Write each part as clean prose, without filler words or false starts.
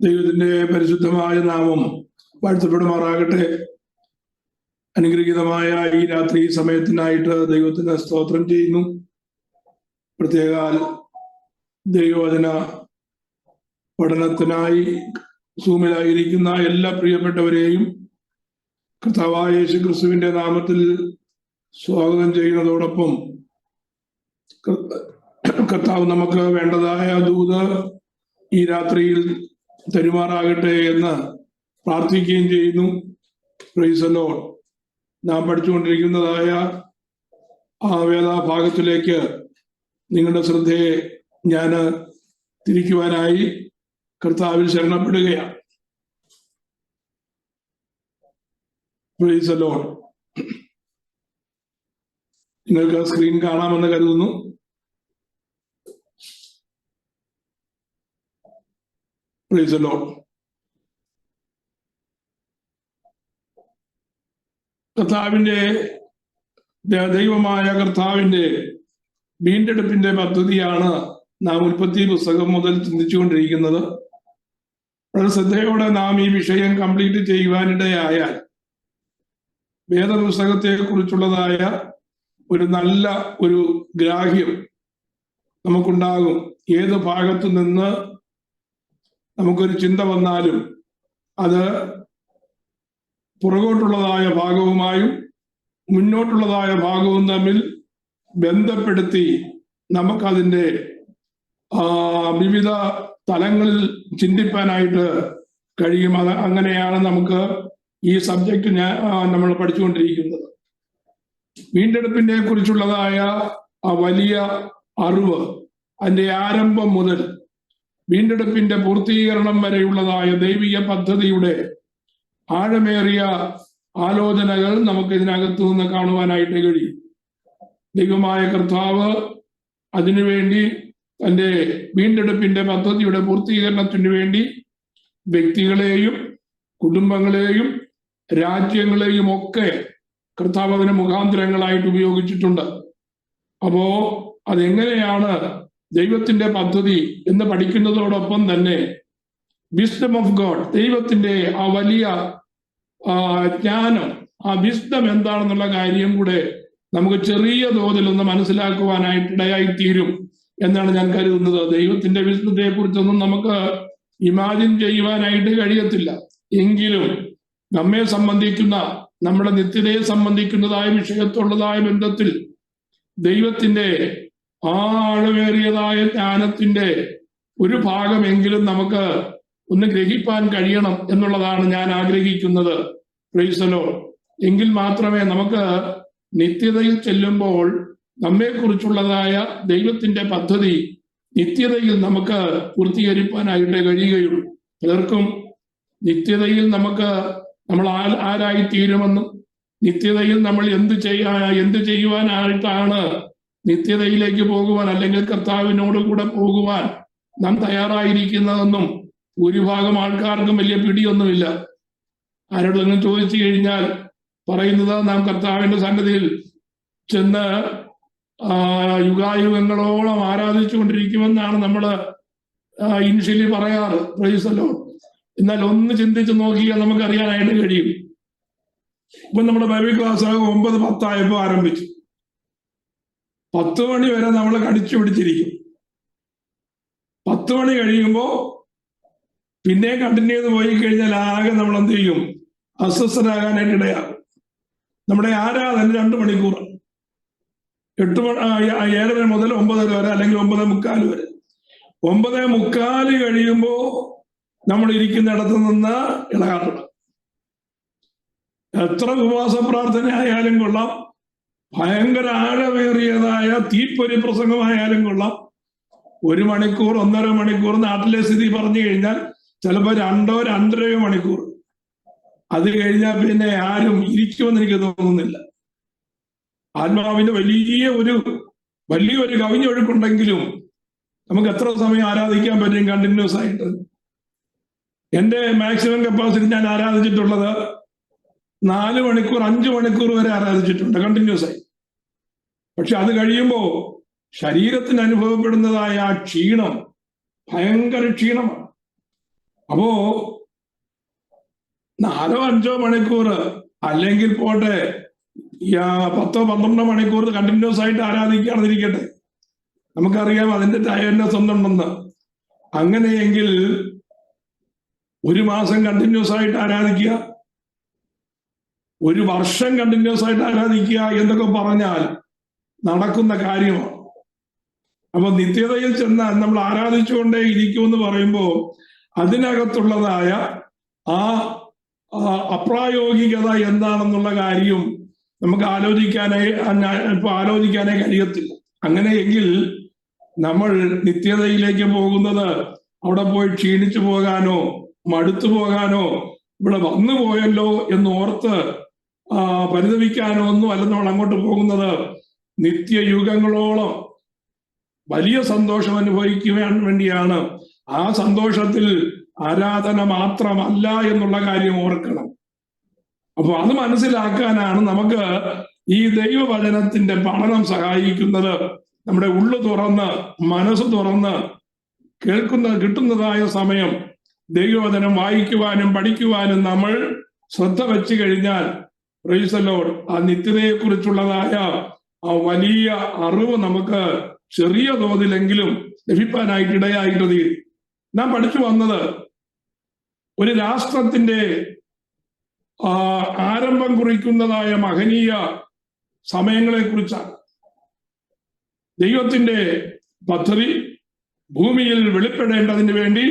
ദൈവത്തിന്റെ പരിശുദ്ധമായ നാമം വാഴ്ത്തപ്പെടുമാറാകട്ടെ. അനുഗ്രഹീതമായ ഈ രാത്രി സമയത്തിനായിട്ട് ദൈവത്തിന് സ്തോത്രം ചെയ്യുന്നു. പ്രത്യേക ദൈവവചന പഠനത്തിനായി സൂമിലായിരിക്കുന്ന എല്ലാ പ്രിയപ്പെട്ടവരെയും കർത്താവായ യേശു ക്രിസ്തുവിന്റെ നാമത്തിൽ സ്വാഗതം ചെയ്യുന്നതോടൊപ്പം കർത്താവ് നമുക്ക് വേണ്ടതായ ദൂത് ഈ രാത്രിയിൽ തരുമാറാകട്ടെ എന്ന് പ്രാർത്ഥിക്കുകയും ചെയ്യുന്നു. Praise the lord. നാം പഠിച്ചുകൊണ്ടിരിക്കുന്നതായ ആ വേദഭാഗത്തിലേക്ക് നിങ്ങളുടെ ശ്രദ്ധയെ ഞാൻ തിരിക്കുവാനായി കർത്താവിൽ ശരണപ്പെടുകയാണ്. Praise the lord. നിങ്ങൾക്ക് സ്ക്രീൻ കാണാമെന്ന് കരുതുന്നു. Praise the lord. കർത്താവിന്റെ ദൈവമായ കർത്താവിന്റെ വീണ്ടെടുപ്പിന്റെ പദ്ധതിയാണ് നാം ഉൽപ്പത്തി പുസ്തകം മുതൽ ചിന്തിച്ചുകൊണ്ടിരിക്കുന്നത്. വളരെ ശ്രദ്ധയോടെ നാം ഈ വിഷയം കംപ്ലീറ്റ് ചെയ്യുവാനിടയായാൽ വേദപുസ്തകത്തെ കുറിച്ചുള്ളതായ ഒരു നല്ല ഒരു ഗ്രാഹ്യം നമുക്കുണ്ടാകും. ഏത് ഭാഗത്തു നിന്ന് നമുക്കൊരു ചിന്ത വന്നാലും അത് പുറകോട്ടുള്ളതായ ഭാഗവുമായും മുന്നോട്ടുള്ളതായ ഭാഗവും തമ്മിൽ ബന്ധപ്പെടുത്തി നമുക്കതിൻ്റെ വിവിധ തലങ്ങളിൽ ചിന്തിപ്പാനായിട്ട് കഴിയും. അത് അങ്ങനെയാണ് നമുക്ക് ഈ സബ്ജക്റ്റ് നമ്മൾ പഠിച്ചുകൊണ്ടിരിക്കുന്നത്. വീണ്ടെടുപ്പിനെ കുറിച്ചുള്ളതായ ആ വലിയ അറിവ്, അതിൻ്റെ ആരംഭം മുതൽ വീണ്ടെടുപ്പിന്റെ പൂർത്തീകരണം വരെയുള്ളതായ ദൈവിക പദ്ധതിയുടെ ആഴമേറിയ ആലോചനകൾ നമുക്ക് ഇതിനകത്തു നിന്ന് കാണുവാനായിട്ട് കഴിയും. ദൈവമായ കർത്താവ് അതിനുവേണ്ടി തൻ്റെ വീണ്ടെടുപ്പിന്റെ പദ്ധതിയുടെ പൂർത്തീകരണത്തിന് വേണ്ടി വ്യക്തികളെയും കുടുംബങ്ങളെയും രാജ്യങ്ങളെയും ഒക്കെ കർത്താവ് അതിന് മുഖാന്തരങ്ങളായിട്ട് ഉപയോഗിച്ചിട്ടുണ്ട്. അപ്പോ അതെങ്ങനെയാണ് ദൈവത്തിന്റെ പദ്ധതി എന്ന് പഠിക്കുന്നതോടൊപ്പം തന്നെ വിസ്ഡം ഓഫ് ഗോഡ്, ദൈവത്തിന്റെ ആ വലിയ ജ്ഞാനം, ആ വിസ്ഡം എന്താണെന്നുള്ള കാര്യം കൂടെ നമുക്ക് ചെറിയ തോതിലൊന്ന് മനസ്സിലാക്കുവാനായിട്ട് ഇടയായിത്തീരും എന്നാണ് ഞാൻ കരുതുന്നത്. ദൈവത്തിന്റെ വിസ്ഡത്തെ കുറിച്ചൊന്നും നമുക്ക് ഇമാജിൻ ചെയ്യുവാനായിട്ട് കഴിയത്തില്ല. എങ്കിലും നമ്മെ സംബന്ധിക്കുന്ന, നമ്മുടെ നിത്യതയെ സംബന്ധിക്കുന്നതായ വിഷയത്തുള്ളതായ ബന്ധത്തിൽ ദൈവത്തിന്റെ ആഴമേറിയതായ ജ്ഞാനത്തിന്റെ ഒരു ഭാഗമെങ്കിലും നമുക്ക് ഒന്ന് ഗ്രഹിപ്പാൻ കഴിയണം എന്നുള്ളതാണ് ഞാൻ ആഗ്രഹിക്കുന്നത്. Price the Lord. എങ്കിൽ മാത്രമേ നമുക്ക് നിത്യതയിൽ ചെല്ലുമ്പോൾ നമ്മെക്കുറിച്ചുള്ളതായ ദൈവത്തിന്റെ പദ്ധതി നിത്യതയിൽ നമുക്ക് പൂർത്തീകരിക്കാനായിട്ട് കഴിയുകയുള്ളൂ. പലർക്കും നിത്യതയിൽ നമ്മൾ ആരായിത്തീരുമെന്നും നിത്യതയിൽ നമ്മൾ എന്ത് ചെയ്യുവാനായിട്ടാണ് നിത്യതയിലേക്ക് പോകുവാൻ അല്ലെങ്കിൽ കർത്താവിനോട് കൂടെ പോകുവാൻ നാം തയ്യാറായിരിക്കുന്നതെന്നും ഭൂരിഭാഗം ആൾക്കാർക്കും വലിയ പിടിയൊന്നുമില്ല. ആരോടെങ്കിലും ചോദിച്ചു കഴിഞ്ഞാൽ പറയുന്നത് നാം കർത്താവിന്റെ സന്നിധിയിൽ ചെന്ന് യുഗായുഗങ്ങളോളം ആരാധിച്ചു കൊണ്ടിരിക്കുമെന്നാണ് നമ്മൾ ഇനിഷ്യലി പറയാറ്. Price the Lord. എന്നാൽ ഒന്ന് ചിന്തിച്ച് നോക്കിയാൽ നമുക്കറിയാനായിട്ട് കഴിയും. ഇപ്പൊ നമ്മുടെ ബൈബിൾ ക്ലാസ് 9:10 ആരംഭിച്ചു. 10 മണി വരെ നമ്മൾ കടിച്ചു പിടിച്ചിരിക്കും. 10 മണി കഴിയുമ്പോ പിന്നെ കണ്ടിന്യൂ ചെയ്ത് പോയി കഴിഞ്ഞാൽ ആകെ നമ്മൾ എന്ത് ചെയ്യും? അസ്വസ്ഥരാകാനായിട്ട് ഇടയാകും. നമ്മുടെ ആരാധന 2 മണിക്കൂർ, 7:30 മുതൽ 9:30 വരെ അല്ലെങ്കിൽ 9:45 വരെ. 9:45 കഴിയുമ്പോ നമ്മൾ ഇരിക്കുന്നിടത്ത് നിന്ന് ഇളകാട്ടണം. എത്ര ഉപവാസ പ്രാർത്ഥന ആയാലും കൊള്ളാം, ഭയങ്കര ആഴമേറിയതായ തീപ്പൊരി പ്രസംഗമായാലും കൊള്ളാം, 1 മണിക്കൂർ 1.5 മണിക്കൂർ നാട്ടിലെ സ്ഥിതി പറഞ്ഞു കഴിഞ്ഞാൽ ചിലപ്പോൾ 2-2.5 മണിക്കൂർ. അത് കഴിഞ്ഞാൽ പിന്നെ ആരും ഇരിക്കുമെന്ന് എനിക്ക് തോന്നുന്നില്ല. ആത്മാവിന്റെ വലിയൊരു കവിഞ്ഞൊഴുക്കുണ്ടെങ്കിലും നമുക്ക് എത്ര സമയം ആരാധിക്കാൻ പറ്റും കണ്ടിന്യൂസ് ആയിട്ട്? എന്റെ മാക്സിമം കപ്പാസിറ്റി ഞാൻ ആരാധിച്ചിട്ടുള്ളത് 4 മണിക്കൂർ 5 മണിക്കൂർ വരെ ആരാധിച്ചിട്ടുണ്ട് കണ്ടിന്യൂസ് ആയി. പക്ഷെ അത് കഴിയുമ്പോൾ ശരീരത്തിന് അനുഭവപ്പെടുന്നതായ ആ ക്ഷീണം ഭയങ്കര ക്ഷീണമാണ്. അപ്പോ 4-5 മണിക്കൂർ അല്ലെങ്കിൽ പോട്ടെ 10-12 മണിക്കൂർ കണ്ടിന്യൂസ് ആയിട്ട് ആരാധിക്കുകയാണെന്നിരിക്കട്ടെ, നമുക്കറിയാം അതിന്റെ ടയർനെസ് ഒന്നുണ്ടെന്ന്. അങ്ങനെയെങ്കിൽ 1 മാസം കണ്ടിന്യൂസ് ആയിട്ട് ആരാധിക്കുക, 1 വർഷം കണ്ടിന്യൂസ് ആയിട്ട് ആരാധിക്കുക എന്നൊക്കെ പറഞ്ഞാൽ നടക്കുന്ന കാര്യമാണ്. അപ്പൊ നിത്യതയിൽ ചെന്നാൽ നമ്മൾ ആരാധിച്ചുകൊണ്ടേ ഇരിക്കുമെന്ന് പറയുമ്പോൾ അതിനകത്തുള്ളതായ ആ അപ്രായോഗികത എന്താണെന്നുള്ള കാര്യം നമുക്ക് ആലോചിക്കാനേ കഴിയത്തില്ല. അങ്ങനെയെങ്കിൽ നമ്മൾ നിത്യതയിലേക്ക് പോകുന്നത് അവിടെ പോയി ക്ഷീണിച്ചു പോകാനോ മടുത്തു പോകാനോ ഇവിടെ വന്നു പോയല്ലോ എന്ന് ഓർത്ത് പരിതപിക്കാനോ ഒന്നും അല്ല നമ്മൾ അങ്ങോട്ട് പോകുന്നത്. നിത്യയുഗങ്ങളോളം വലിയ സന്തോഷം അനുഭവിക്കുവാൻ വേണ്ടിയാണ്. ആ സന്തോഷത്തിൽ ആരാധന മാത്രമല്ല എന്നുള്ള കാര്യം ഓർക്കണം. അപ്പൊ അത് മനസ്സിലാക്കാനാണ് നമുക്ക് ഈ ദൈവവചനത്തിന്റെ പഠനം സഹായിക്കുന്നത്. നമ്മുടെ ഉള്ളു തുറന്ന് മനസ്സ് തുറന്ന് കിട്ടുന്നതായ സമയം ദൈവവചനം വായിക്കുവാനും പഠിക്കുവാനും നമ്മൾ ശ്രദ്ധ വെച്ച് കഴിഞ്ഞാൽ പ്രൈസ് ദി ലോർഡ്, ആ നിത്യതയെ കുറിച്ചുള്ളതായ ആ വലിയ അറിവ് നമുക്ക് ചെറിയ തോതിലെങ്കിലും ലഭിക്കാനായിട്ട് ഇടയായിട്ട് തീരും. നാം പഠിച്ചു വന്നത് ഒരു രാഷ്ട്രത്തിന്റെ ആരംഭം കുറിക്കുന്നതായ മഹനീയ സമയങ്ങളെ കുറിച്ചാണ്. ദൈവത്തിന്റെ പദ്ധതി ഭൂമിയിൽ വെളിപ്പെടേണ്ടതിന് വേണ്ടി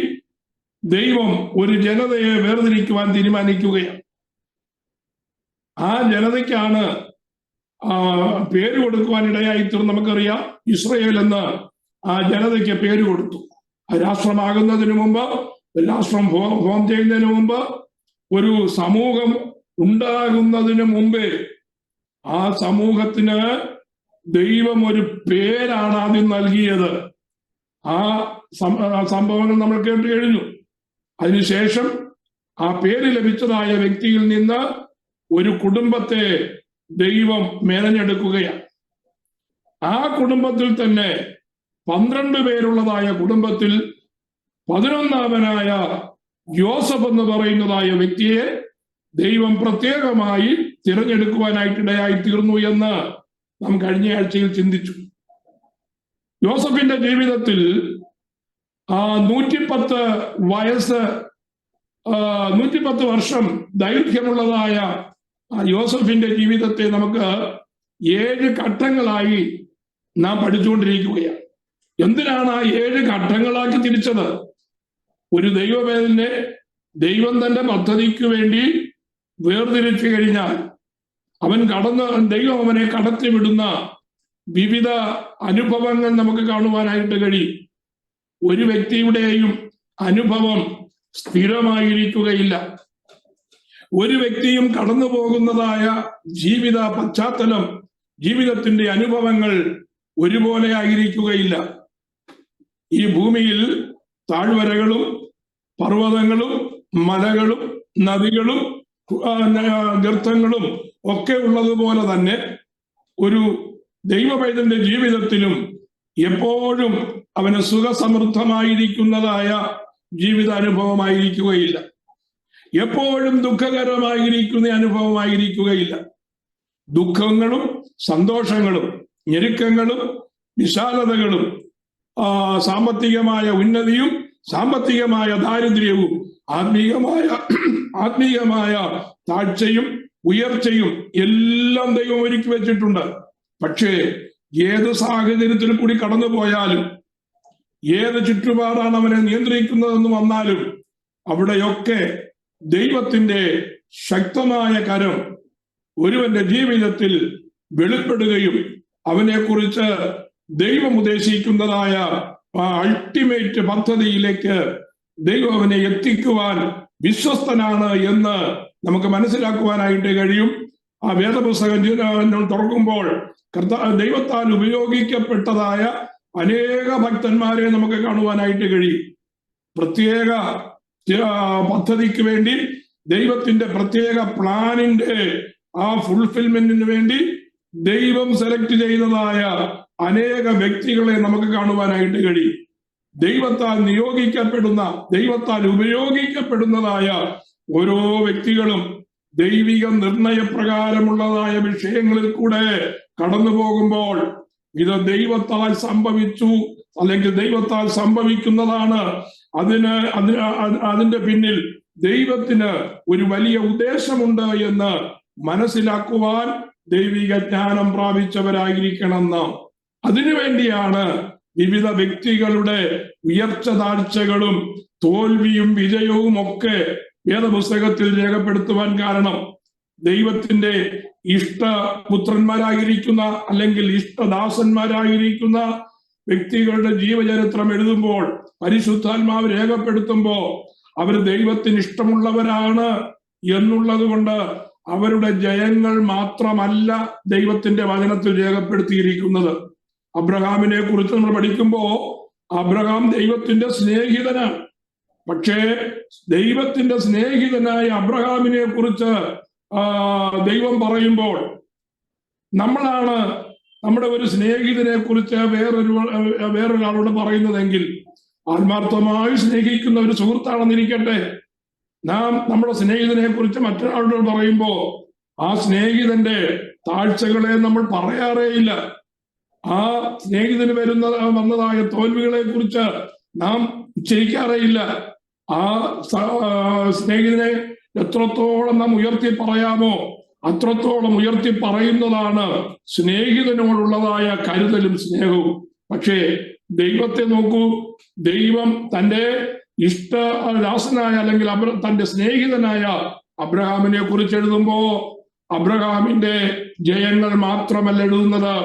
ദൈവം ഒരു ജനതയെ വേർതിരിക്കുവാൻ തീരുമാനിക്കുകയാണ്. ആ ജനതയ്ക്കാണ് പേര് കൊടുക്കുവാൻ ഇടയായിത്തീർന്ന്. നമുക്കറിയാം, ഇസ്രയേൽ എന്ന് ആ ജനതയ്ക്ക് പേര് കൊടുത്തു. ആ രാഷ്ട്രമാകുന്നതിന് മുമ്പ്, രാഷ്ട്രം ഫോം ചെയ്യുന്നതിന് മുമ്പ്, ഒരു സമൂഹം ഉണ്ടാകുന്നതിന് മുമ്പേ ആ സമൂഹത്തിന് ദൈവം ഒരു പേരാണ് ആദ്യം നൽകിയത്. ആ സംഭവങ്ങൾ നമ്മൾ കേട്ട് കഴിഞ്ഞു. അതിനുശേഷം ആ പേര് ലഭിച്ചതായ വ്യക്തിയിൽ നിന്ന് ഒരു കുടുംബത്തെ ദൈവം മെനഞ്ഞെടുക്കുകയാണ്. ആ കുടുംബത്തിൽ തന്നെ 12 പേരുള്ളതായ കുടുംബത്തിൽ 11ാമനായ യോസഫ് എന്ന് പറയുന്നതായ വ്യക്തിയെ ദൈവം പ്രത്യേകമായി തിരഞ്ഞെടുക്കുവാനായിട്ടിടയായി തീർന്നു എന്ന് നാം കഴിഞ്ഞ ആഴ്ചയിൽ ചിന്തിച്ചു. യോസഫിന്റെ ജീവിതത്തിൽ 110 വയസ്സ് 110 വർഷം ദൈർഘ്യമുള്ളതായ യോസഫിന്റെ ജീവിതത്തെ നമുക്ക് 7 ഘട്ടങ്ങളായി നാം പഠിച്ചുകൊണ്ടിരിക്കുകയാണ്. എന്തിനാണ് ആ 7 ഘട്ടങ്ങളാക്കി തിരിച്ചത്? ഒരു ദൈവവേദനെ ദൈവം തന്റെ പദ്ധതിക്ക് വേണ്ടി വേർതിരിച്ചു കഴിഞ്ഞാൽ ദൈവം അവനെ കടത്തിവിടുന്ന വിവിധ അനുഭവങ്ങൾ നമുക്ക് കാണുവാനായിട്ട് കഴിയും. ഒരു വ്യക്തിയുടെയും അനുഭവം സ്ഥിരമായിരിക്കുകയില്ല. ഒരു വ്യക്തിയും കടന്നു പോകുന്നതായ ജീവിത പശ്ചാത്തലം, ജീവിതത്തിന്റെ അനുഭവങ്ങൾ ഒരുപോലെ ആയിരിക്കുകയില്ല. ഈ ഭൂമിയിൽ താഴ്വരകളും പർവ്വതങ്ങളും മലകളും നദികളും ഗർത്തങ്ങളും ഒക്കെ ഉള്ളതുപോലെ തന്നെ ഒരു ദൈവപൈതന്റെ ജീവിതത്തിലും എപ്പോഴും അവന് സുഖസമൃദ്ധമായിരിക്കുന്നതായ ജീവിതാനുഭവമായിരിക്കുകയില്ല. എപ്പോഴും ദുഃഖകരമായിരിക്കുന്ന അനുഭവമായിരിക്കുകയില്ല. ദുഃഖങ്ങളും സന്തോഷങ്ങളും ഞെരുക്കങ്ങളും വിശാലതകളും സാമ്പത്തികമായ ഉന്നതിയും സാമ്പത്തികമായ ദാരിദ്ര്യവും ആത്മീയമായ താഴ്ചയും ഉയർച്ചയും എല്ലാം ദൈവം ഒരുക്കി വെച്ചിട്ടുണ്ട്. പക്ഷേ ഏത് സാഹചര്യത്തിൽ കൂടി കടന്നു പോയാലും, ഏത് ചുറ്റുപാടാണ് അവനെ നിയന്ത്രിക്കുന്നതെന്ന് വന്നാലും, അവിടെയൊക്കെ ദൈവത്തിന്റെ ശക്തമായ കരം ഒരുവന്റെ ജീവിതത്തിൽ വെളിപ്പെടുകയും അവനെ കുറിച്ച് ദൈവം ഉദ്ദേശിക്കുന്നതായ ആ അൾട്ടിമേറ്റ് പദ്ധതിയിലേക്ക് ദൈവം അവനെ എത്തിക്കുവാൻ വിശ്വസ്തനാണ് എന്ന് നമുക്ക് മനസ്സിലാക്കുവാനായിട്ട് കഴിയും. ആ വേദപുസ്തകം തുറക്കുമ്പോൾ ദൈവത്താൽ ഉപയോഗിക്കപ്പെട്ടതായ അനേക ഭക്തന്മാരെ നമുക്ക് കാണുവാനായിട്ട് കഴിയും. പ്രത്യേക പദ്ധതിക്ക് വേണ്ടി, ദൈവത്തിന്റെ പ്രത്യേക പ്ലാനിന്റെ ആ ഫുൾഫിൽമെന്റിന് വേണ്ടി ദൈവം സെലക്ട് ചെയ്തതായ അനേക വ്യക്തികളെ നമുക്ക് കാണുവാനായിട്ട് കഴിയും. ദൈവത്താൽ നിയോഗിക്കപ്പെടുന്ന, ദൈവത്താൽ ഉപയോഗിക്കപ്പെടുന്നതായ ഓരോ വ്യക്തികളും ദൈവിക നിർണയപ്രകാരമുള്ളതായ വിഷയങ്ങളിൽ കൂടെ കടന്നു പോകുമ്പോൾ ഇത് ദൈവത്താൽ സംഭവിച്ചു, അല്ലെങ്കിൽ ദൈവത്താൽ സംഭവിക്കുന്നതാണ്. അതിന്റെ പിന്നിൽ ദൈവത്തിന് ഒരു വലിയ ഉദ്ദേശമുണ്ട് എന്ന് മനസ്സിലാക്കുവാൻ ദൈവിക ജ്ഞാനം പ്രാപിച്ചവരായിരിക്കണം നാം. അതിനുവേണ്ടിയാണ് വിവിധ വ്യക്തികളുടെ ഉയർച്ച താഴ്ചകളും തോൽവിയും വിജയവും ഒക്കെ വേദപുസ്തകത്തിൽ രേഖപ്പെടുത്തുവാൻ കാരണം. ദൈവത്തിന്റെ ഇഷ്ടപുത്രന്മാരായിരിക്കുന്ന അല്ലെങ്കിൽ ഇഷ്ടദാസന്മാരായിരിക്കുന്ന വ്യക്തികളുടെ ജീവചരിത്രം എഴുതുമ്പോൾ, പരിശുദ്ധാത്മാവ് രേഖപ്പെടുത്തുമ്പോൾ അവർ ദൈവത്തിന് ഇഷ്ടമുള്ളവരാണ് എന്നുള്ളത് കൊണ്ട് അവരുടെ ജയങ്ങൾ മാത്രമല്ല ദൈവത്തിന്റെ വചനത്തിൽ രേഖപ്പെടുത്തിയിരിക്കുന്നത്. അബ്രഹാമിനെ കുറിച്ച് നമ്മൾ പഠിക്കുമ്പോൾ അബ്രഹാം ദൈവത്തിന്റെ സ്നേഹിതനാണ്. പക്ഷേ ദൈവത്തിന്റെ സ്നേഹിതനായ അബ്രഹാമിനെ കുറിച്ച് ദൈവം നമ്മളാണ് നമ്മുടെ ഒരു സ്നേഹിതനെ കുറിച്ച് വേറൊരാളോട് പറയുന്നതെങ്കിൽ, ആത്മാർത്ഥമായി സ്നേഹിക്കുന്ന ഒരു സുഹൃത്താണെന്നിരിക്കട്ടെ, നാം നമ്മുടെ സ്നേഹിതനെ കുറിച്ച് മറ്റൊരാളോട് പറയുമ്പോൾ ആ സ്നേഹിതന്റെ താഴ്ചകളെ നമ്മൾ പറയാറേയില്ല. ആ സ്നേഹിതന് വന്നതായ തോൽവികളെ കുറിച്ച് നാം ഉച്ചരിക്കാറേയില്ല. ആ സ്നേഹിതനെ എത്രത്തോളം നാം ഉയർത്തി പറയാമോ അത്രത്തോളം ഉയർത്തി പറയുന്നതാണ് സ്നേഹിതനോടുള്ളതായ കരുതലും സ്നേഹവും. പക്ഷേ ദൈവത്തെ നോക്കൂ, ദൈവം തന്റെ ഇഷ്ടദാസനായ അല്ലെങ്കിൽ തന്റെ സ്നേഹിതനായ അബ്രഹാമിനെ കുറിച്ച് എഴുതുമ്പോ അബ്രഹാമിന്റെ ജയങ്ങൾ മാത്രമല്ല എഴുതുന്നത്,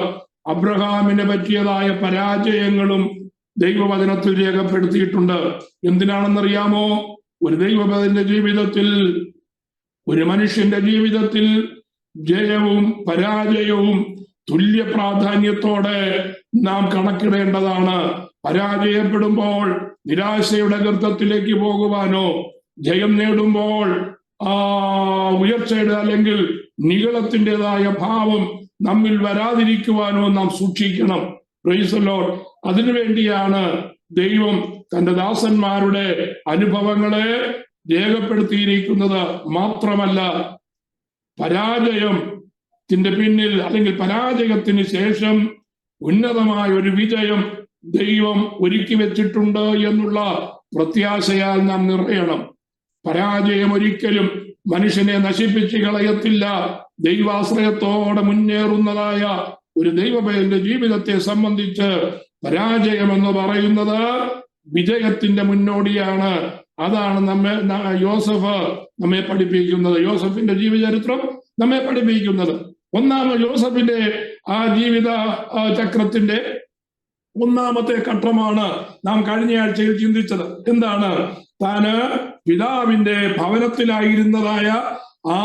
അബ്രഹാമിനെ പറ്റിയതായ പരാജയങ്ങളും ദൈവവചനത്തിൽ രേഖപ്പെടുത്തിയിട്ടുണ്ട്. എന്തിനാണെന്നറിയാമോ? ഒരു ദൈവത്തിന്റെ ജീവിതത്തിൽ, ഒരു മനുഷ്യന്റെ ജീവിതത്തിൽ ജയവും പരാജയവും തുല്യ പ്രാധാന്യത്തോടെ നാം കണക്കിടേണ്ടതാണ്. പരാജയപ്പെടുമ്പോൾ നിരാശയുടെ ഗർത്തത്തിലേക്ക് പോകുവാനോ, ജയം നേടുമ്പോൾ ഉയർച്ചയുടെ അല്ലെങ്കിൽ നിഗളത്തിൻ്റെതായ ഭാവം നമ്മിൽ വരാതിരിക്കുവാനോ നാം സൂക്ഷിക്കണം. Price the Lord. അതിനുവേണ്ടിയാണ് ദൈവം തന്റെ ദാസന്മാരുടെ അനുഭവങ്ങളെ രേഖപ്പെടുത്തിയിരിക്കുന്നത്. മാത്രമല്ല, പരാജയത്തിന്റെ പിന്നിൽ അല്ലെങ്കിൽ പരാജയത്തിന് ശേഷം ഉന്നതമായ ഒരു വിജയം ദൈവം ഒരുക്കി വെച്ചിട്ടുണ്ട് എന്നുള്ള പ്രത്യാശയാൽ നാം നിറയണം. പരാജയം ഒരിക്കലും മനുഷ്യനെ നശിപ്പിച്ച് കളയത്തില്ല. ദൈവാശ്രയത്തോടെ മുന്നേറുന്നതായ ഒരു ദൈവഭയന്റെ ജീവിതത്തെ സംബന്ധിച്ച് പരാജയം എന്ന് പറയുന്നത് വിജയത്തിന്റെ മുന്നോടിയാണ്. അതാണ് യോസഫ് നമ്മെ പഠിപ്പിക്കുന്നത്. യോസഫിന്റെ ജീവചരിത്രം നമ്മെ പഠിപ്പിക്കുന്നത്. യോസഫിന്റെ ആ ജീവിത ചക്രത്തിന്റെ ഒന്നാമത്തെ ഘട്ടമാണ് നാം കഴിഞ്ഞ ആഴ്ചയിൽ ചിന്തിച്ചത്. എന്താണ്? താന് പിതാവിന്റെ ഭവനത്തിലായിരുന്നതായ ആ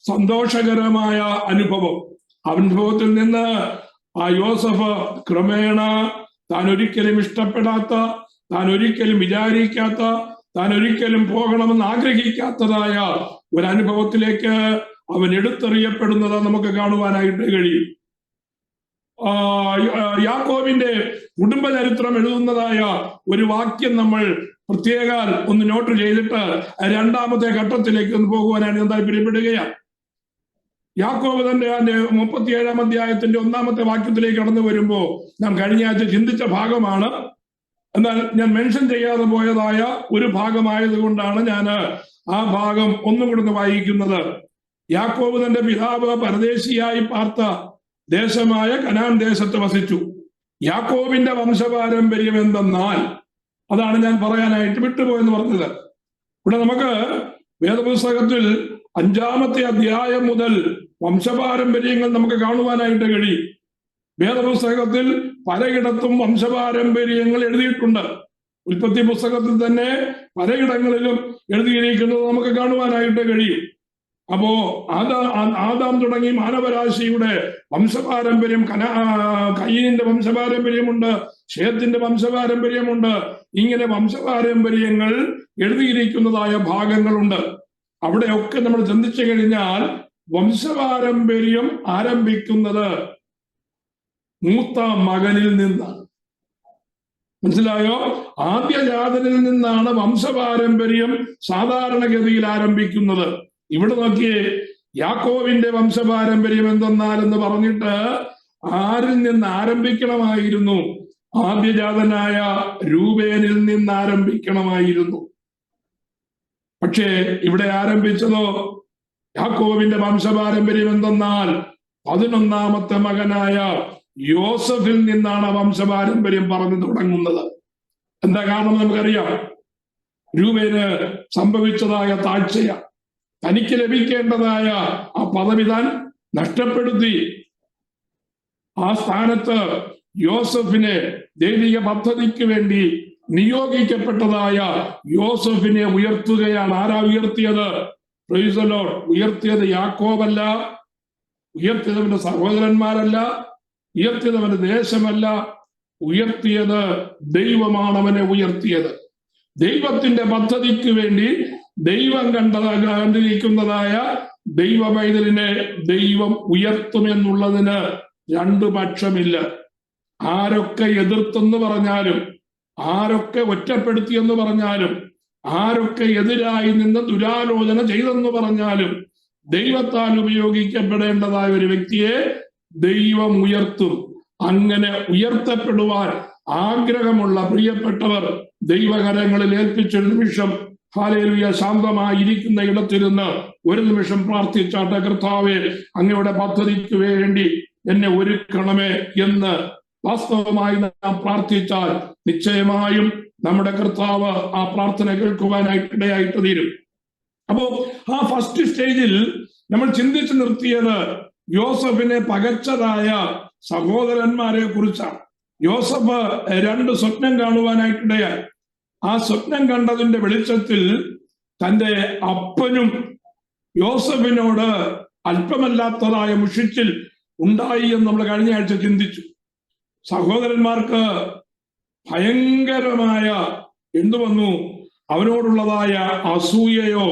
സന്തോഷകരമായ അനുഭവം. അനുഭവത്തിൽ നിന്ന് ആ യോസഫ് ക്രമേണ താൻ ഒരിക്കലും ഇഷ്ടപ്പെടാത്ത, താൻ ഒരിക്കലും വിചാരിക്കാത്ത, താൻ ഒരിക്കലും പോകണമെന്ന് ആഗ്രഹിക്കാത്തതായ ഒരനുഭവത്തിലേക്ക് അവൻ എടുത്തെറിയപ്പെടുന്നത് നമുക്ക് കാണുവാനായിട്ട് കഴിയും. യാക്കോബിന്റെ കുടുംബചരിത്രം എഴുതുന്നതായ ഒരു വാക്യം നമ്മൾ പ്രത്യേകം ഒന്ന് നോട്ട് ചെയ്തിട്ട് രണ്ടാമത്തെ ഘട്ടത്തിലേക്ക് ഒന്ന് പോകുവാനാണ് ഞാൻ താല്പര്യപ്പെടുകയാണ്. യാക്കോബ് തന്റെ 37-ാം അധ്യായത്തിന്റെ 1-ാമത്തെ വാക്യത്തിലേക്ക് കടന്നു വരുമ്പോൾ നാം കഴിഞ്ഞ ആഴ്ച ചിന്തിച്ച ഭാഗമാണ്. എന്നാൽ ഞാൻ മെൻഷൻ ചെയ്യാതെ പോയതായ ഒരു ഭാഗമായത് കൊണ്ടാണ് ഞാൻ ആ ഭാഗം ഒന്നും കൂടെ വായിക്കുന്നത്. യാക്കോബ് തന്റെ പിതാവ് പരദേശിയായി പാർത്ത ദേശമായ കനാൻ ദേശത്ത് വസിച്ചു. യാക്കോബിന്റെ വംശപാരമ്പര്യം എന്തെന്നാൽ, അതാണ് ഞാൻ പറയാനായിട്ട് വിട്ടുപോയെന്ന് പറഞ്ഞത്. ഇവിടെ നമുക്ക് വേദപുസ്തകത്തിൽ 5-ാമത്തെ അധ്യായം മുതൽ വംശപാരമ്പര്യങ്ങൾ നമുക്ക് കാണുവാനായിട്ട് കഴിയും. വേദപുസ്തകത്തിൽ പലയിടത്തും വംശപാരമ്പര്യങ്ങൾ എഴുതിയിട്ടുണ്ട്. ഉൽപ്പത്തി പുസ്തകത്തിൽ തന്നെ പലയിടങ്ങളിലും എഴുതിയിരിക്കുന്നത് നമുക്ക് കാണുവാനായിട്ട് കഴിയും. അപ്പോ ആദാം തുടങ്ങി മാനവരാശിയുടെ വംശപാരമ്പര്യം, കയീനിന്റെ വംശപാരമ്പര്യമുണ്ട്, ശേത്തിന്റെ വംശപാരമ്പര്യമുണ്ട്. ഇങ്ങനെ വംശപാരമ്പര്യങ്ങൾ എഴുതിയിരിക്കുന്നതായ ഭാഗങ്ങളുണ്ട്. അവിടെയൊക്കെ നമ്മൾ ചിന്തിച്ചു കഴിഞ്ഞാൽ വംശപാരമ്പര്യം ആരംഭിക്കുന്നത് മൂത്ത മകനിൽ നിന്നാണ്. മനസ്സിലായോ? ആദ്യജാതനിൽ നിന്നാണ് വംശപാരമ്പര്യം സാധാരണഗതിയിൽ ആരംഭിക്കുന്നത്. ഇവിടെ നോക്കിയേ, യാക്കോവിന്റെ വംശപാരമ്പര്യം എന്തെന്നാലെന്ന് പറഞ്ഞിട്ട് ആരിൽ നിന്ന് ആരംഭിക്കണമായിരുന്നു? ആദ്യജാതനായ രൂബേനിൽ നിന്ന് ആരംഭിക്കണമായിരുന്നു. പക്ഷേ ഇവിടെ ആരംഭിച്ചതോ, യാക്കോവിന്റെ വംശപാരമ്പര്യം എന്തെന്നാൽ 11ാമത്തെ മകനായ യോസഫിൽ നിന്നാണ് വംശപാരമ്പര്യം പറഞ്ഞു തുടങ്ങുന്നത്. എന്താ കാരണം നമുക്കറിയാം. രൂബേന് സംഭവിച്ചതായ താഴ്ചയ, തനിക്ക് ലഭിക്കേണ്ടതായ ആ പദവി താൻ നഷ്ടപ്പെടുത്തി. ആ സ്ഥാനത്ത് യോസഫിനെ ദൈവിക പദ്ധതിക്ക് വേണ്ടി നിയോഗിക്കപ്പെട്ടതായ യോസഫിനെ ഉയർത്തുകയാണ്. ആരാ ഉയർത്തിയത്? Price the Lord. ഉയർത്തിയത് യാക്കോബല്ല, ഉയർത്തിയത് അവന്റെ സഹോദരന്മാരല്ല, ഉയർത്തിയത് അവന്റെ ദേശമല്ല, ഉയർത്തിയത് ദൈവമാണ് അവനെ ഉയർത്തിയത്. ദൈവത്തിന്റെ പദ്ധതിക്ക് വേണ്ടി ദൈവം കണ്ടിരിക്കുന്നതായ ദൈവ പൈതലിനെ ദൈവം ഉയർത്തുമെന്നുള്ളതിന് രണ്ടു പക്ഷമില്ല. ആരൊക്കെ എതിർത്തെന്ന് പറഞ്ഞാലും, ആരൊക്കെ ഒറ്റപ്പെടുത്തിയെന്ന് പറഞ്ഞാലും, ആരൊക്കെ എതിരായി നിന്ന് ദുരാലോചന ചെയ്തെന്ന് പറഞ്ഞാലും, ദൈവത്താൽ ഉപയോഗിക്കപ്പെടേണ്ടതായ ഒരു വ്യക്തിയെ ദൈവം ഉയർത്തും. അങ്ങനെ ഉയർത്തപ്പെടുവാൻ ആഗ്രഹമുള്ള പ്രിയപ്പെട്ടവർ ദൈവകരങ്ങളിൽ ഏൽപ്പിച്ചൊരു നിമിഷം ഹല്ലേലൂയ ശാന്തമായിരിക്കുന്ന ഇടത്തിരുന്ന് ഒരു നിമിഷം പ്രാർത്ഥിച്ചാട്ടെ. കർത്താവേ, അങ്ങയുടെ പദ്ധതിക്ക് വേണ്ടി എന്നെ ഒരുക്കണമേ എന്ന് വാസ്തവമായി നാം പ്രാർത്ഥിച്ചാൽ നിശ്ചയമായും നമ്മുടെ കർത്താവ് ആ പ്രാർത്ഥന കേൾക്കുവാനായിട്ട് ഇടയായിട്ട് തീരും. അപ്പോ ആ ഫസ്റ്റ് സ്റ്റേജിൽ നമ്മൾ ചിന്തിച്ചു നിർത്തിയത് യോസഫിനെ പകച്ചതായ സഹോദരന്മാരെ കുറിച്ചാണ്. യോസഫ് 2 സ്വപ്നം കാണുവാനായിട്ടിടയായി. ആ സ്വപ്നം കണ്ടതിന്റെ വെളിച്ചത്തിൽ തന്റെ അപ്പനും യോസഫിനോട് അല്പമല്ലാത്തതായ മുഷിച്ചിൽ ഉണ്ടായി എന്ന് നമ്മൾ കഴിഞ്ഞ ആഴ്ച ചിന്തിച്ചു. സഹോദരന്മാർക്ക് ഭയങ്കരമായ എന്തു വന്നു? അവനോടുള്ളതായ അസൂയയോ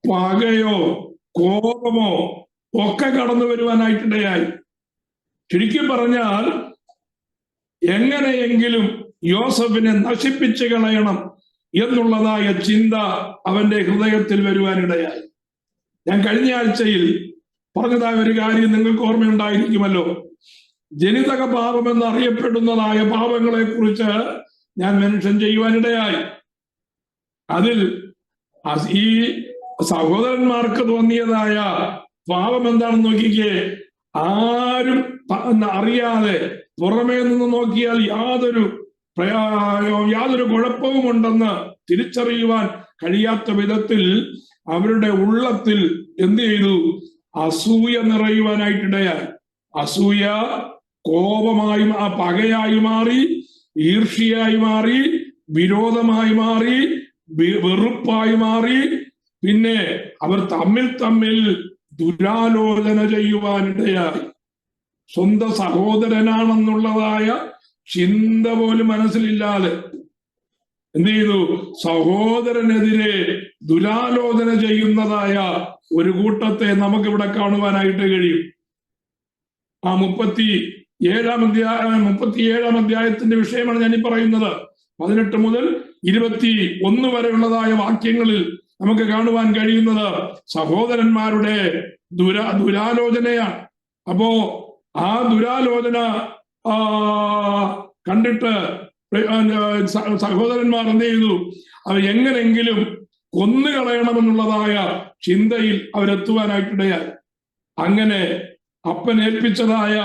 പകയോ കോപമോ ഒക്കെ കടന്നു വരുവാനായിട്ടിടയായി. ചുരുക്കി പറഞ്ഞാൽ എങ്ങനെയെങ്കിലും യോസഫിനെ നശിപ്പിച്ചു കളയണം എന്നുള്ളതായ ചിന്ത അവന്റെ ഹൃദയത്തിൽ വരുവാനിടയായി. ഞാൻ കഴിഞ്ഞ ആഴ്ചയിൽ പറഞ്ഞതായ ഒരു കാര്യം നിങ്ങൾക്ക് ഓർമ്മയുണ്ടായിരിക്കുമല്ലോ. ജനിതക പാപം എന്നറിയപ്പെടുന്നതായ പാപങ്ങളെ കുറിച്ച് ഞാൻ മെൻഷൻ ചെയ്യുവാനിടയായി. അതിൽ ഈ സഹോദരന്മാർക്ക് തോന്നിയതായ പാപം എന്താണെന്ന് നോക്കിക്കേ. ആരും അറിയാതെ പുറമേ നിന്ന് നോക്കിയാൽ യാതൊരു കുഴപ്പവും ഉണ്ടെന്ന് തിരിച്ചറിയുവാൻ കഴിയാത്ത വിധത്തിൽ അവരുടെ ഉള്ളത്തിൽ എന്ത് ചെയ്തു? അസൂയ നിറയുവാനായിട്ടിടയായി. അസൂയ കോപമായി, പകയായി മാറി, ഈർഷ്യയായി മാറി, വിരോധമായി മാറി, വെറുപ്പായി മാറി. പിന്നെ അവർ തമ്മിൽ ദുരാലോചന ചെയ്യുവാനിടയായി. സ്വന്തം സഹോദരനാണെന്നുള്ളതായ ചിന്ത പോലും മനസ്സിലില്ലാതെ എന്ത് ചെയ്തു? സഹോദരനെതിരെ ദുരാലോചന ചെയ്യുന്നതായ ഒരു കൂട്ടത്തെ നമുക്കിവിടെ കാണുവാനായിട്ട് കഴിയും. ആ 37 അധ്യായത്തിന്റെ വിഷയമാണ് ഞാൻ ഈ പറയുന്നത്. 18 മുതൽ 21 വരെയുള്ളതായ വാക്യങ്ങളിൽ നമുക്ക് കാണുവാൻ കഴിയുന്നത് സഹോദരന്മാരുടെ ദുരാലോചനയാണ്. അപ്പോ ആ ദുരാലോചന കണ്ടിട്ട് സഹോദരന്മാർ എന്ത് ചെയ്തു? അവർ എങ്ങനെങ്കിലും കൊന്നുകളയണമെന്നുള്ളതായ ചിന്തയിൽ അവരെത്തുവാനായിട്ടിടയായി. അങ്ങനെ അപ്പൻ ഏൽപ്പിച്ചതായ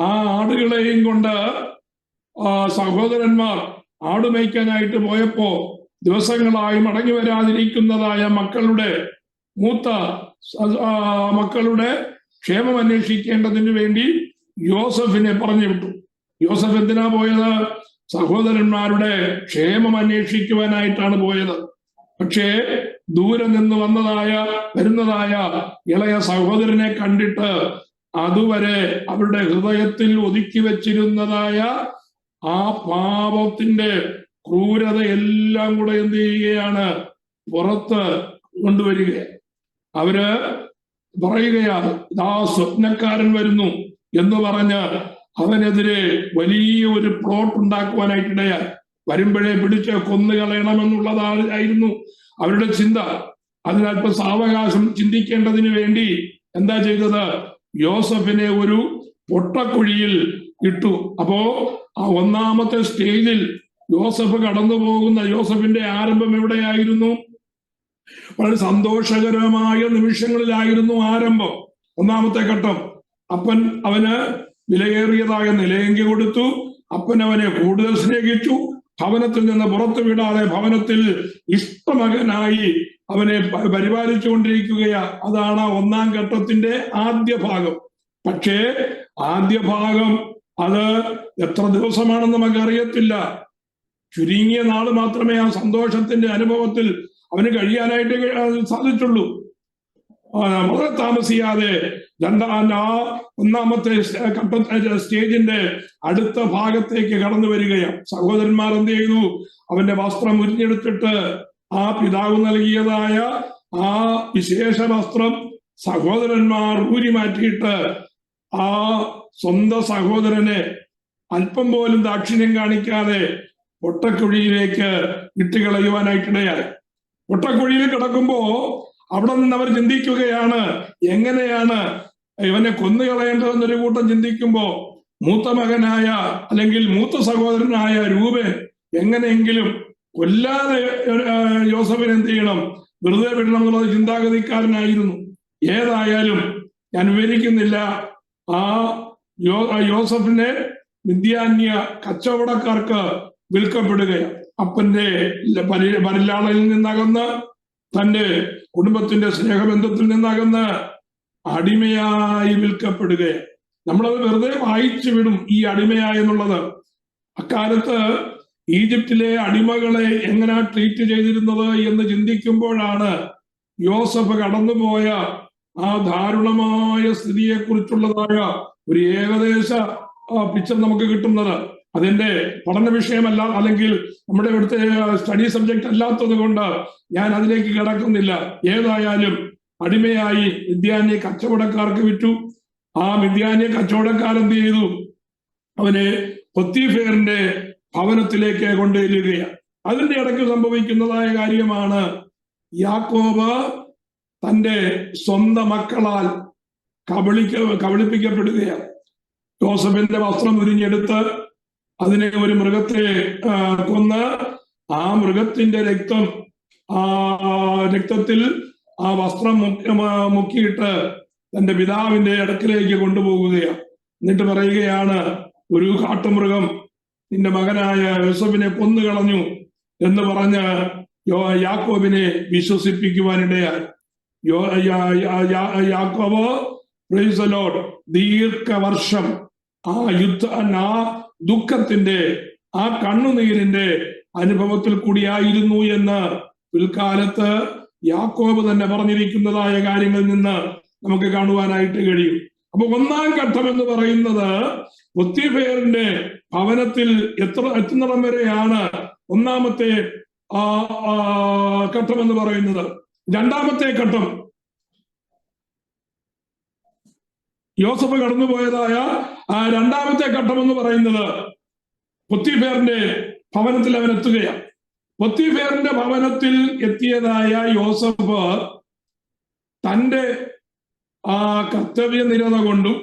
ആ ആടുകളെയും കൊണ്ട് സഹോദരന്മാർ ആടുമേയ്ക്കാനായിട്ട് പോയപ്പോ ദിവസങ്ങളായി മടങ്ങി വരാതിരിക്കുന്നതായ മൂത്ത മക്കളുടെ ക്ഷേമം അന്വേഷിക്കേണ്ടതിന് വേണ്ടി യോസഫിനെ പറഞ്ഞു വിട്ടു. യോസഫ് എന്തിനാ പോയത്? സഹോദരന്മാരുടെ ക്ഷേമം അന്വേഷിക്കുവാനായിട്ടാണ് പോയത്. പക്ഷേ ദൂരെ നിന്ന് വരുന്നതായ ഇളയ സഹോദരനെ കണ്ടിട്ട് അതുവരെ അവരുടെ ഹൃദയത്തിൽ ഒതുക്കി വെച്ചിരുന്നതായ ആ പാപത്തിന്റെ ക്രൂരത എല്ലാം കൂടെ എന്ത് ചെയ്യുകയാണ്? പുറത്ത് കൊണ്ടുവരികയാണ്. അവര് പറയുകയാണ്, ഇതാ സ്വപ്നക്കാരൻ വരുന്നു എന്ന് പറഞ്ഞ് അവനെതിരെ വലിയ ഒരു പ്ലോട്ട് ഉണ്ടാക്കുവാനായിട്ടിടയായി. വരുമ്പോഴേ പിടിച്ച് കൊന്നുകളയണമെന്നുള്ളതായിരുന്നു അവരുടെ ചിന്ത. അതിനല്പ സാവകാശം ചിന്തിക്കേണ്ടതിന് വേണ്ടി എന്താ ചെയ്തത്? യോസഫിനെ ഒരു പൊട്ടക്കുഴിയിൽ ഇട്ടു. അപ്പോ ആ ഒന്നാമത്തെ സ്റ്റേജിൽ യോസഫ് കടന്നു പോകുന്ന യോസഫിന്റെ ആരംഭം എവിടെയായിരുന്നു? വളരെ സന്തോഷകരമായ നിമിഷങ്ങളിലായിരുന്നു ആരംഭം. ഒന്നാമത്തെ ഘട്ടം, അപ്പൻ അവന് വിലയേറിയതായ നിലയങ്കി കൊടുത്തു. അപ്പൻ അവനെ കൂടുതൽ സ്നേഹിച്ചു. ഭവനത്തിൽ നിന്ന് പുറത്തു വിടാതെ ഭവനത്തിൽ ഇഷ്ടമകനായി അവനെ പരിപാലിച്ചു കൊണ്ടിരിക്കുകയാ. അതാണ് ഒന്നാം ഘട്ടത്തിന്റെ ആദ്യ ഭാഗം. പക്ഷേ ആദ്യ ഭാഗം അത് എത്ര ദിവസമാണെന്ന് നമുക്ക് അറിയത്തില്ല. ചുരുങ്ങിയ നാൾ മാത്രമേ ആ സന്തോഷത്തിന്റെ അനുഭവത്തിൽ അവന് കഴിയാനായിട്ട് സാധിച്ചുള്ളൂ. വളരെ താമസിയാതെ ഒന്നാമത്തെ സ്റ്റേജിന്റെ അടുത്ത ഭാഗത്തേക്ക് കടന്നു വരികയാണ്. സഹോദരന്മാർ എന്ത് ചെയ്തു? അവന്റെ വസ്ത്രം ഉരിഞ്ഞെടുത്തിട്ട് ആ പിതാവ് നൽകിയതായ ആ വിശേഷ വസ്ത്രം സഹോദരന്മാർ ഊരി മാറ്റിയിട്ട് ആ സ്വന്തം സഹോദരനെ അല്പം പോലും ദാക്ഷിണ്യം കാണിക്കാതെ പൊട്ടക്കുഴിയിലേക്ക് ഇട്ടുകളയുവാനായിട്ടിടയായി. പൊട്ടക്കുഴിയിൽ കിടക്കുമ്പോ അവിടെ നിന്ന് അവർ ചിന്തിക്കുകയാണ്, എങ്ങനെയാണ് ഇവനെ കൊന്നുകളയേണ്ടതെന്നൊരു കൂട്ടം ചിന്തിക്കുമ്പോ മൂത്ത മകനായ അല്ലെങ്കിൽ മൂത്ത സഹോദരനായ രൂപൻ എങ്ങനെയെങ്കിലും കൊല്ലാതെ യോസഫിനെ എന്ത് ചെയ്യണം, വെറുതെ വിടണം എന്നുള്ളത് ചിന്താഗതിക്കാരനായിരുന്നു. ഏതായാലും ഞാൻ വിവരിക്കുന്നില്ല. ആ യോസഫിനെ മിദ്യാന്യ കച്ചവടക്കാർക്ക് വിൽക്കപ്പെടുകയാണ്. അപ്പന്റെ പരിലാളനിൽ നിന്നകന്ന്, തന്റെ കുടുംബത്തിന്റെ സ്നേഹബന്ധത്തിൽ നിന്നകന്ന് അടിമയായി വിൽക്കപ്പെടുകയാണ്. നമ്മളത് വെറുതെ വായിച്ചു വിടും ഈ അടിമയായി എന്നുള്ളത്. അക്കാലത്ത് ഈജിപ്തിലെ അടിമകളെ എങ്ങനെ ട്രീറ്റ് ചെയ്തിരുന്നത് എന്ന് ചിന്തിക്കുമ്പോഴാണ് യോസഫ് കടന്നുപോയ ആ ദാരുണമായ സ്ഥിതിയെ കുറിച്ചുള്ളതായ ഒരു ഏകദേശ പിക്ചർ നമുക്ക് കിട്ടുന്നത്. അതിന്റെ പഠന വിഷയമല്ല, അല്ലെങ്കിൽ നമ്മുടെ ഇവിടുത്തെ സ്റ്റഡി സബ്ജക്ട് അല്ലാത്തത് കൊണ്ട് ഞാൻ അതിലേക്ക് കിടക്കുന്നില്ല. ഏതായാലും അടിമയായി മിദ്യാന്യ കച്ചവടക്കാർക്ക് വിറ്റു. ആ മിദ്യാന്യ കച്ചവടക്കാരെന്ത് ചെയ്തു? അവനെ പൊത്തീഫേറിന്റെ ഭവനത്തിലേക്ക് കൊണ്ടുവരികയാണ്. അതിന്റെ ഇടയ്ക്ക് സംഭവിക്കുന്നതായ കാര്യമാണ്, യാക്കോബ് തന്റെ സ്വന്തം മക്കളാൽ കബളിപ്പിക്കപ്പെടുകയാണ്. യോസഫിന്റെ വസ്ത്രം ഉരിഞ്ഞെടുത്ത് അതിനെ ഒരു മൃഗത്തെ കൊന്ന് ആ മൃഗത്തിന്റെ രക്തത്തിൽ ആ വസ്ത്രം മുക്കിയിട്ട് തന്റെ പിതാവിന്റെ അടുക്കിലേക്ക് കൊണ്ടുപോകുകയാണ്. എന്നിട്ട് പറയുകയാണ്, ഒരു കാട്ടുമൃഗം നിന്റെ മകനായ യോസഫിനെ കൊന്നുകളഞ്ഞു എന്ന് പറഞ്ഞ് യാക്കോബിനെ വിശ്വസിപ്പിക്കുവാനിടയായി. യാക്കോബ് പ്രൈസ് ദി ലോർഡ് ദീർഘവർഷം ആ ദുഃഖത്തിന്റെ ആ കണ്ണുനീരിന്റെ അനുഭവത്തിൽ കൂടിയായിരുന്നു എന്ന് പിൽക്കാലത്ത് യാക്കോബ് തന്നെ പറഞ്ഞിരിക്കുന്നതായ കാര്യങ്ങളിൽ നിന്ന് നമുക്ക് കാണുവാനായിട്ട് കഴിയും. അപ്പൊ ഒന്നാം ഘട്ടം എന്ന് പറയുന്നത് പൊത്തീഫേറിന്റെ ഭവനത്തിൽ എത്തുന്നിടം വരെയാണ് ഒന്നാമത്തെ ഘട്ടം എന്ന് പറയുന്നത്. രണ്ടാമത്തെ ഘട്ടം യോസഫ് കടന്നുപോയതായ രണ്ടാമത്തെ ഘട്ടം എന്ന് പറയുന്നത് പൊത്തീഫേറിന്റെ ഭവനത്തിൽ അവൻ എത്തുകയാണ്. പൊത്തീഫേറിന്റെ ഭവനത്തിൽ എത്തിയതായ യോസഫ് തന്റെ കർത്തവ്യനിരത കൊണ്ടും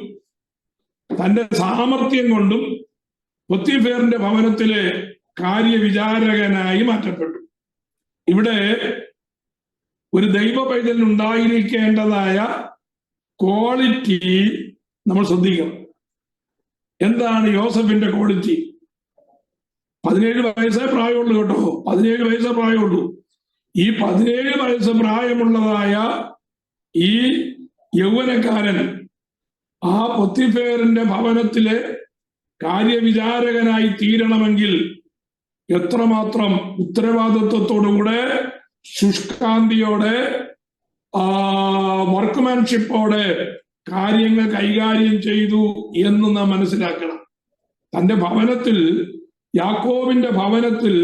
തന്റെ സാമർഥ്യം കൊണ്ടും പൊത്തീഫേറിന്റെ ഭവനത്തിലെ കാര്യവിചാരകനായി മാറ്റപ്പെട്ടു. ഇവിടെ ഒരു ദൈവ പൈതലിന് ഉണ്ടായിരിക്കേണ്ടതായ ക്വാളിറ്റി നമ്മൾ ശ്രദ്ധിക്കണം. എന്താണ് യോസഫിന്റെ ക്വാളിറ്റി? 17 വയസ്സേ പ്രായമുള്ളൂ കേട്ടോ, 17 വയസ്സേ പ്രായമുള്ളൂ. ഈ 17 വയസ്സ് പ്രായമുള്ളതായ ഈ യൗവനക്കാരൻ ആ പൊത്തീഫേറിന്റെ ഭവനത്തിലെ കാര്യവിചാരകനായി തീരണമെങ്കിൽ എത്രമാത്രം ഉത്തരവാദിത്വത്തോടുകൂടെ, ശുഷ്കാന്തിയോടെ, വർക്ക്മാൻഷിപ്പോടെ കാര്യങ്ങൾ കൈകാര്യം ചെയ്തു എന്ന് നാം മനസ്സിലാക്കണം. തന്റെ ഭവനത്തിൽ, യാക്കോബിന്റെ ഭവനത്തിൽ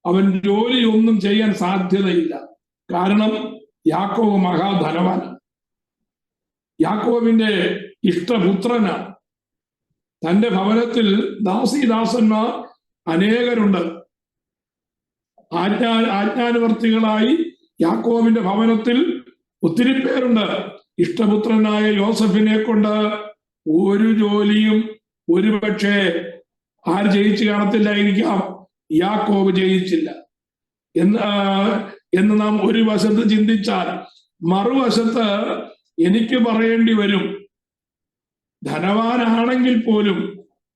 അവൻ ജോലിയൊന്നും ചെയ്യാൻ സാധ്യതയില്ല. കാരണം യാക്കോബ് മഹാധനവാനാണ്, യാക്കോബിന്റെ ഇഷ്ടപുത്രനാണ്. തന്റെ ഭവനത്തിൽ ദാസീദാസന്മാർ അനേകരുണ്ട്. ആജ്ഞാനുവർത്തികളായി യാക്കോബിന്റെ ഭവനത്തിൽ ഒത്തിരി പേരുണ്ട്. ഇഷ്ടപുത്രനായ യോസഫിനെ കൊണ്ട് ഒരു ജോലിയും ഒരുപക്ഷെ ആര് ജയിച്ചു കാണത്തില്ലായിരിക്കാം, യാക്കോബ് ജയിച്ചില്ല എന്ന് നാം ഒരു വശത്ത് ചിന്തിച്ചാൽ, മറുവശത്ത് എനിക്ക് പറയേണ്ടി വരും, ധനവാനാണെങ്കിൽ പോലും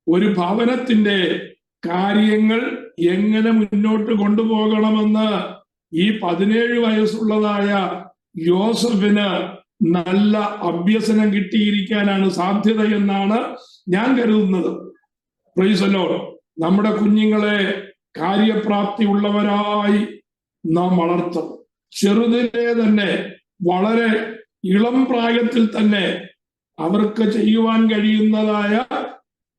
ഒരു ഭവനത്തിന്റെ കാര്യങ്ങൾ എങ്ങനെ മുന്നോട്ട് കൊണ്ടുപോകണമെന്ന് ഈ 17 വയസ്സുള്ളതായ യോസഫിന് നല്ല അഭ്യസനം കിട്ടിയിരിക്കാനാണ് സാധ്യത എന്നാണ് ഞാൻ കരുതുന്നത്. Price the Lord. നമ്മുടെ കുഞ്ഞുങ്ങളെ കാര്യപ്രാപ്തി ഉള്ളവരായി നാം വളർത്തും. ചെറുതിലെ തന്നെ, വളരെ ഇളം പ്രായത്തിൽ തന്നെ അവർക്ക് ചെയ്യുവാൻ കഴിയുന്നതായ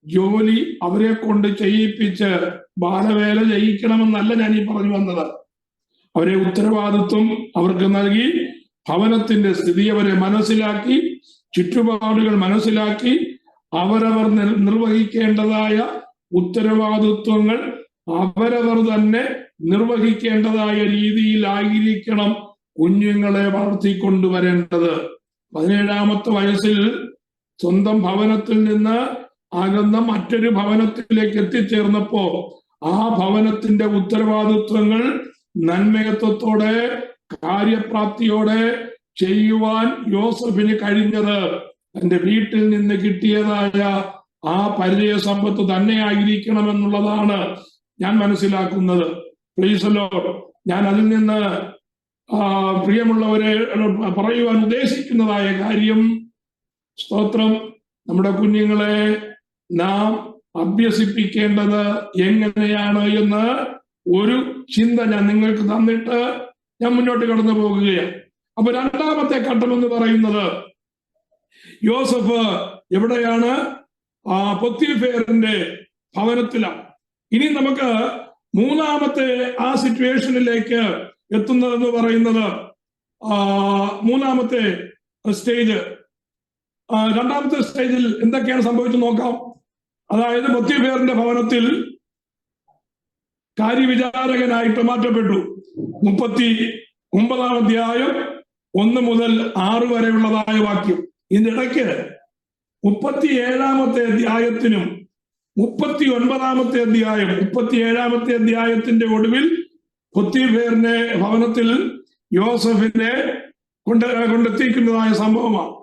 ജോലി അവരെ കൊണ്ട് ചെയ്യിപ്പിച്ച് ബാലവേല ചെയ്യിക്കണമെന്നല്ല ഞാൻ ഈ പറഞ്ഞു വന്നത്. അവരെ ഉത്തരവാദിത്വം അവർക്ക് നൽകി, ഭവനത്തിന്റെ സ്ഥിതി അവരെ മനസ്സിലാക്കി, ചുറ്റുപാടുകൾ മനസ്സിലാക്കി, അവരവർ നിർവഹിക്കേണ്ടതായ ഉത്തരവാദിത്വങ്ങൾ അവരവർ തന്നെ നിർവഹിക്കേണ്ടതായ രീതിയിലായിരിക്കണം കുഞ്ഞുങ്ങളെ വളർത്തിക്കൊണ്ടുവരേണ്ടത്. 17-ാമത്തെ വയസ്സിൽ സ്വന്തം ഭവനത്തിൽ നിന്ന് ആകുന്ന മറ്റൊരു ഭവനത്തിലേക്ക് എത്തിച്ചേർന്നപ്പോ ആ ഭവനത്തിന്റെ ഉത്തരവാദിത്വങ്ങൾ നന്മയത്വത്തോടെ, കാര്യപ്രാപ്തിയോടെ ചെയ്യുവാൻ യോസഫിന് കഴിഞ്ഞത് തന്റെ വീട്ടിൽ നിന്ന് കിട്ടിയതായ ആ പരിചയ സമ്പത്ത് തന്നെയായിരിക്കണമെന്നുള്ളതാണ് ഞാൻ മനസ്സിലാക്കുന്നത്. Price the Lord. ഞാൻ അതിൽ നിന്ന് പ്രിയമുള്ളവരെ പറയുവാൻ ഉദ്ദേശിക്കുന്നതായ കാര്യം, സ്തോത്രം, നമ്മുടെ കുഞ്ഞുങ്ങളെ നാം അഭ്യസിപ്പിക്കേണ്ടത് എങ്ങനെയാണ് എന്ന് ഒരു ചിന്ത ഞാൻ നിങ്ങൾക്ക് തന്നിട്ട് ഞാൻ മുന്നോട്ട് കടന്നു പോകുകയാണ്. അപ്പൊ 2ാമത്തെ ഘട്ടം എന്ന് പറയുന്നത്, യോസഫ് എവിടെയാണ്? പൊത്തിഫേറിന്റെ ഭവനത്തിലാണ്. ഇനി നമുക്ക് 3ാമത്തെ ആ സിറ്റുവേഷനിലേക്ക് എത്തുന്നതെന്ന് പറയുന്നത്, 3ാമത്തെ സ്റ്റേജ്, 2ാമത്തെ സ്റ്റേജിൽ എന്തൊക്കെയാണ് സംഭവിച്ചു നോക്കാം. അതായത് പൊത്തിഫേറിന്റെ ഭവനത്തിൽ കാര്യവിചാരകനായിട്ട് മാറ്റപ്പെട്ടു. 39-ാം അധ്യായം 1 മുതൽ 6 വരെയുള്ളതായ വാക്യം. ഇതിനിടയ്ക്ക് 37-ാമത്തെ അധ്യായത്തിനും 39-ാമത്തെ അധ്യായം, 37-ാമത്തെ അധ്യായത്തിന്റെ ഒടുവിൽ പൊത്തിഫേറിന്റെ ഭവനത്തിൽ യോസഫിനെ കൊണ്ടെത്തിക്കുന്നതായ സംഭവമാണ്.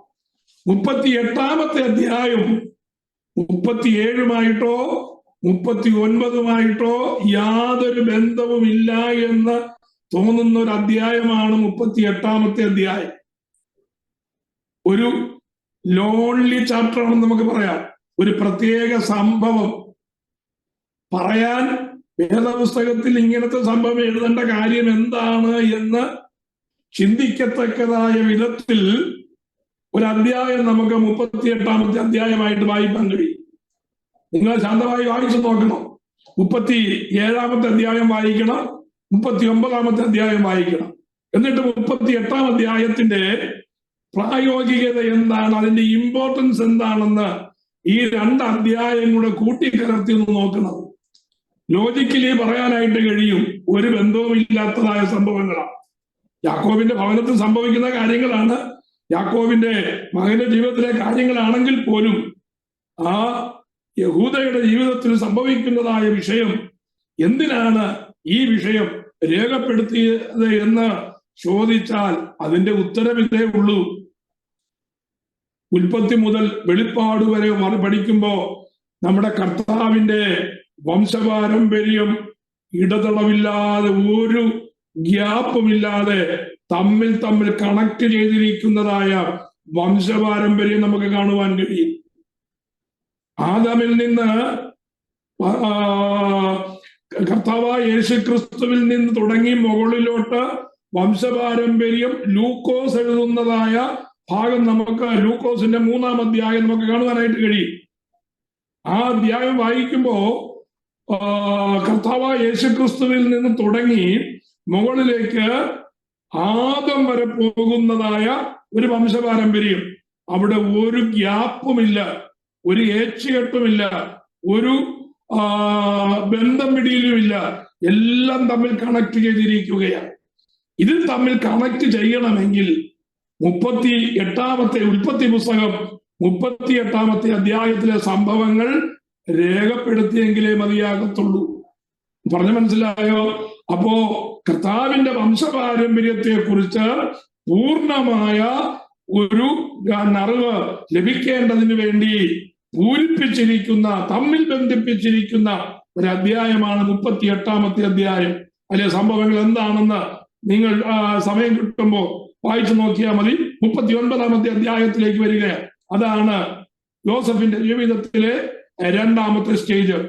38-ാമത്തെ അധ്യായം 37-മായിട്ടോ 39-മായിട്ടോ യാതൊരു ബന്ധവുമില്ല എന്ന് തോന്നുന്ന ഒരു അധ്യായമാണ് 38-ാമത്തെ അധ്യായം. ഒരു ലോൺലി ചാപ്റ്റർ ആണെന്ന് നമുക്ക് പറയാം. ഒരു പ്രത്യേക സംഭവം പറയാൻ വേദപുസ്തകത്തിൽ ഇങ്ങനത്തെ സംഭവം എഴുതേണ്ട കാര്യം എന്താണ് എന്ന് ചിന്തിക്കത്തക്കതായ വിധത്തിൽ ഒരു അധ്യായം നമുക്ക് 38-ാമത്തെ അധ്യായമായിട്ട് വായിക്കാൻ കഴിയും. നിങ്ങൾ ശാന്തമായി വായിച്ചു നോക്കണം. 37-ാമത്തെ അധ്യായം വായിക്കണം, 39-ാമത്തെ അധ്യായം വായിക്കണം. എന്നിട്ട് 38-ാം അധ്യായത്തിന്റെ പ്രായോഗികത എന്താണ്, അതിന്റെ ഇമ്പോർട്ടൻസ് എന്താണെന്ന് ഈ 2 അധ്യായം കൂടെ കൂട്ടിക്കലർത്തി ഒന്ന് നോക്കണം. ലോജിക്കലി പറയാനായിട്ട് കഴിയും, ഒരു ബന്ധവും ഇല്ലാത്തതായ സംഭവങ്ങളാണ്. യാക്കോബിന്റെ ഭവനത്തിൽ സംഭവിക്കുന്ന കാര്യങ്ങളാണ്, യാക്കോബിന്റെ മകന്റെ ജീവിതത്തിലെ കാര്യങ്ങളാണെങ്കിൽ പോലും ആ യഹൂദയുടെ ജീവിതത്തിൽ സംഭവിക്കുന്നതായ വിഷയം, എന്തിനാണ് ഈ വിഷയം രേഖപ്പെടുത്തിയത് എന്ന് ചോദിച്ചാൽ അതിന്റെ ഉത്തരവില്ലേ ഉള്ളൂ. ഉൽപ്പത്തി മുതൽ വെളിപ്പാട് വരെ പഠിക്കുമ്പോ നമ്മുടെ കർത്താവിന്റെ വംശപാരമ്പര്യം ഇടതളവില്ലാതെ, ഒരു ഗ്യാപ്പുമില്ലാതെ തമ്മിൽ കണക്ട് ചെയ്തിരിക്കുന്നതായ വംശപാരമ്പര്യം നമുക്ക് കാണുവാൻ കഴിയും. ആദാമിൽ നിന്ന് കർത്താവായ യേശുക്രിസ്തുവിൽ നിന്ന് തുടങ്ങി മുകളിലോട്ട് വംശപാരമ്പര്യം ലൂക്കോസ് എഴുതുന്നതായ ഭാഗം നമുക്ക് ലൂക്കോസിന്റെ 3-ാം അധ്യായം നമുക്ക് കാണുവാനായിട്ട് കഴിയും. ആ അധ്യായം വായിക്കുമ്പോ കർത്താവായ യേശുക്രിസ്തുവിൽ നിന്ന് തുടങ്ങി മുകളിലേക്ക് ആദം വരെ പോകുന്നതായ ഒരു വംശപാരമ്പര്യം. അവിടെ ഒരു ഗ്യാപ്പുമില്ല, ഒരു ഏച്ചുകെട്ടുമില്ല, ഒരു ബന്ധം പിടിയിലുമില്ല. എല്ലാം തമ്മിൽ കണക്ട് ചെയ്തിരിക്കുകയാണ്. ഇതിൽ തമ്മിൽ കണക്ട് ചെയ്യണമെങ്കിൽ ഉൽപ്പത്തി പുസ്തകം 38 അധ്യായത്തിലെ സംഭവങ്ങൾ രേഖപ്പെടുത്തിയെങ്കിലേ മതിയാകത്തുള്ളൂ. പറഞ്ഞു മനസ്സിലായോ? അപ്പോ കർത്താവിന്റെ വംശപാരമ്പര്യത്തെ കുറിച്ച് പൂർണ്ണമായ ഒരു അറിവ് ലഭിക്കേണ്ടതിന് വേണ്ടി പൂരിപ്പിച്ചിരിക്കുന്ന, തമ്മിൽ ബന്ധിപ്പിച്ചിരിക്കുന്ന ഒരു അധ്യായമാണ് 38 അധ്യായം. അതിലെ സംഭവങ്ങൾ എന്താണെന്ന് നിങ്ങൾ സമയം കിട്ടുമ്പോൾ വായിച്ചു നോക്കിയാൽ മതി. 39 അധ്യായത്തിലേക്ക് വരിക. അതാണ് യോസഫിന്റെ ജീവിതത്തിലെ രണ്ടാമത്തെ സ്റ്റേജ്.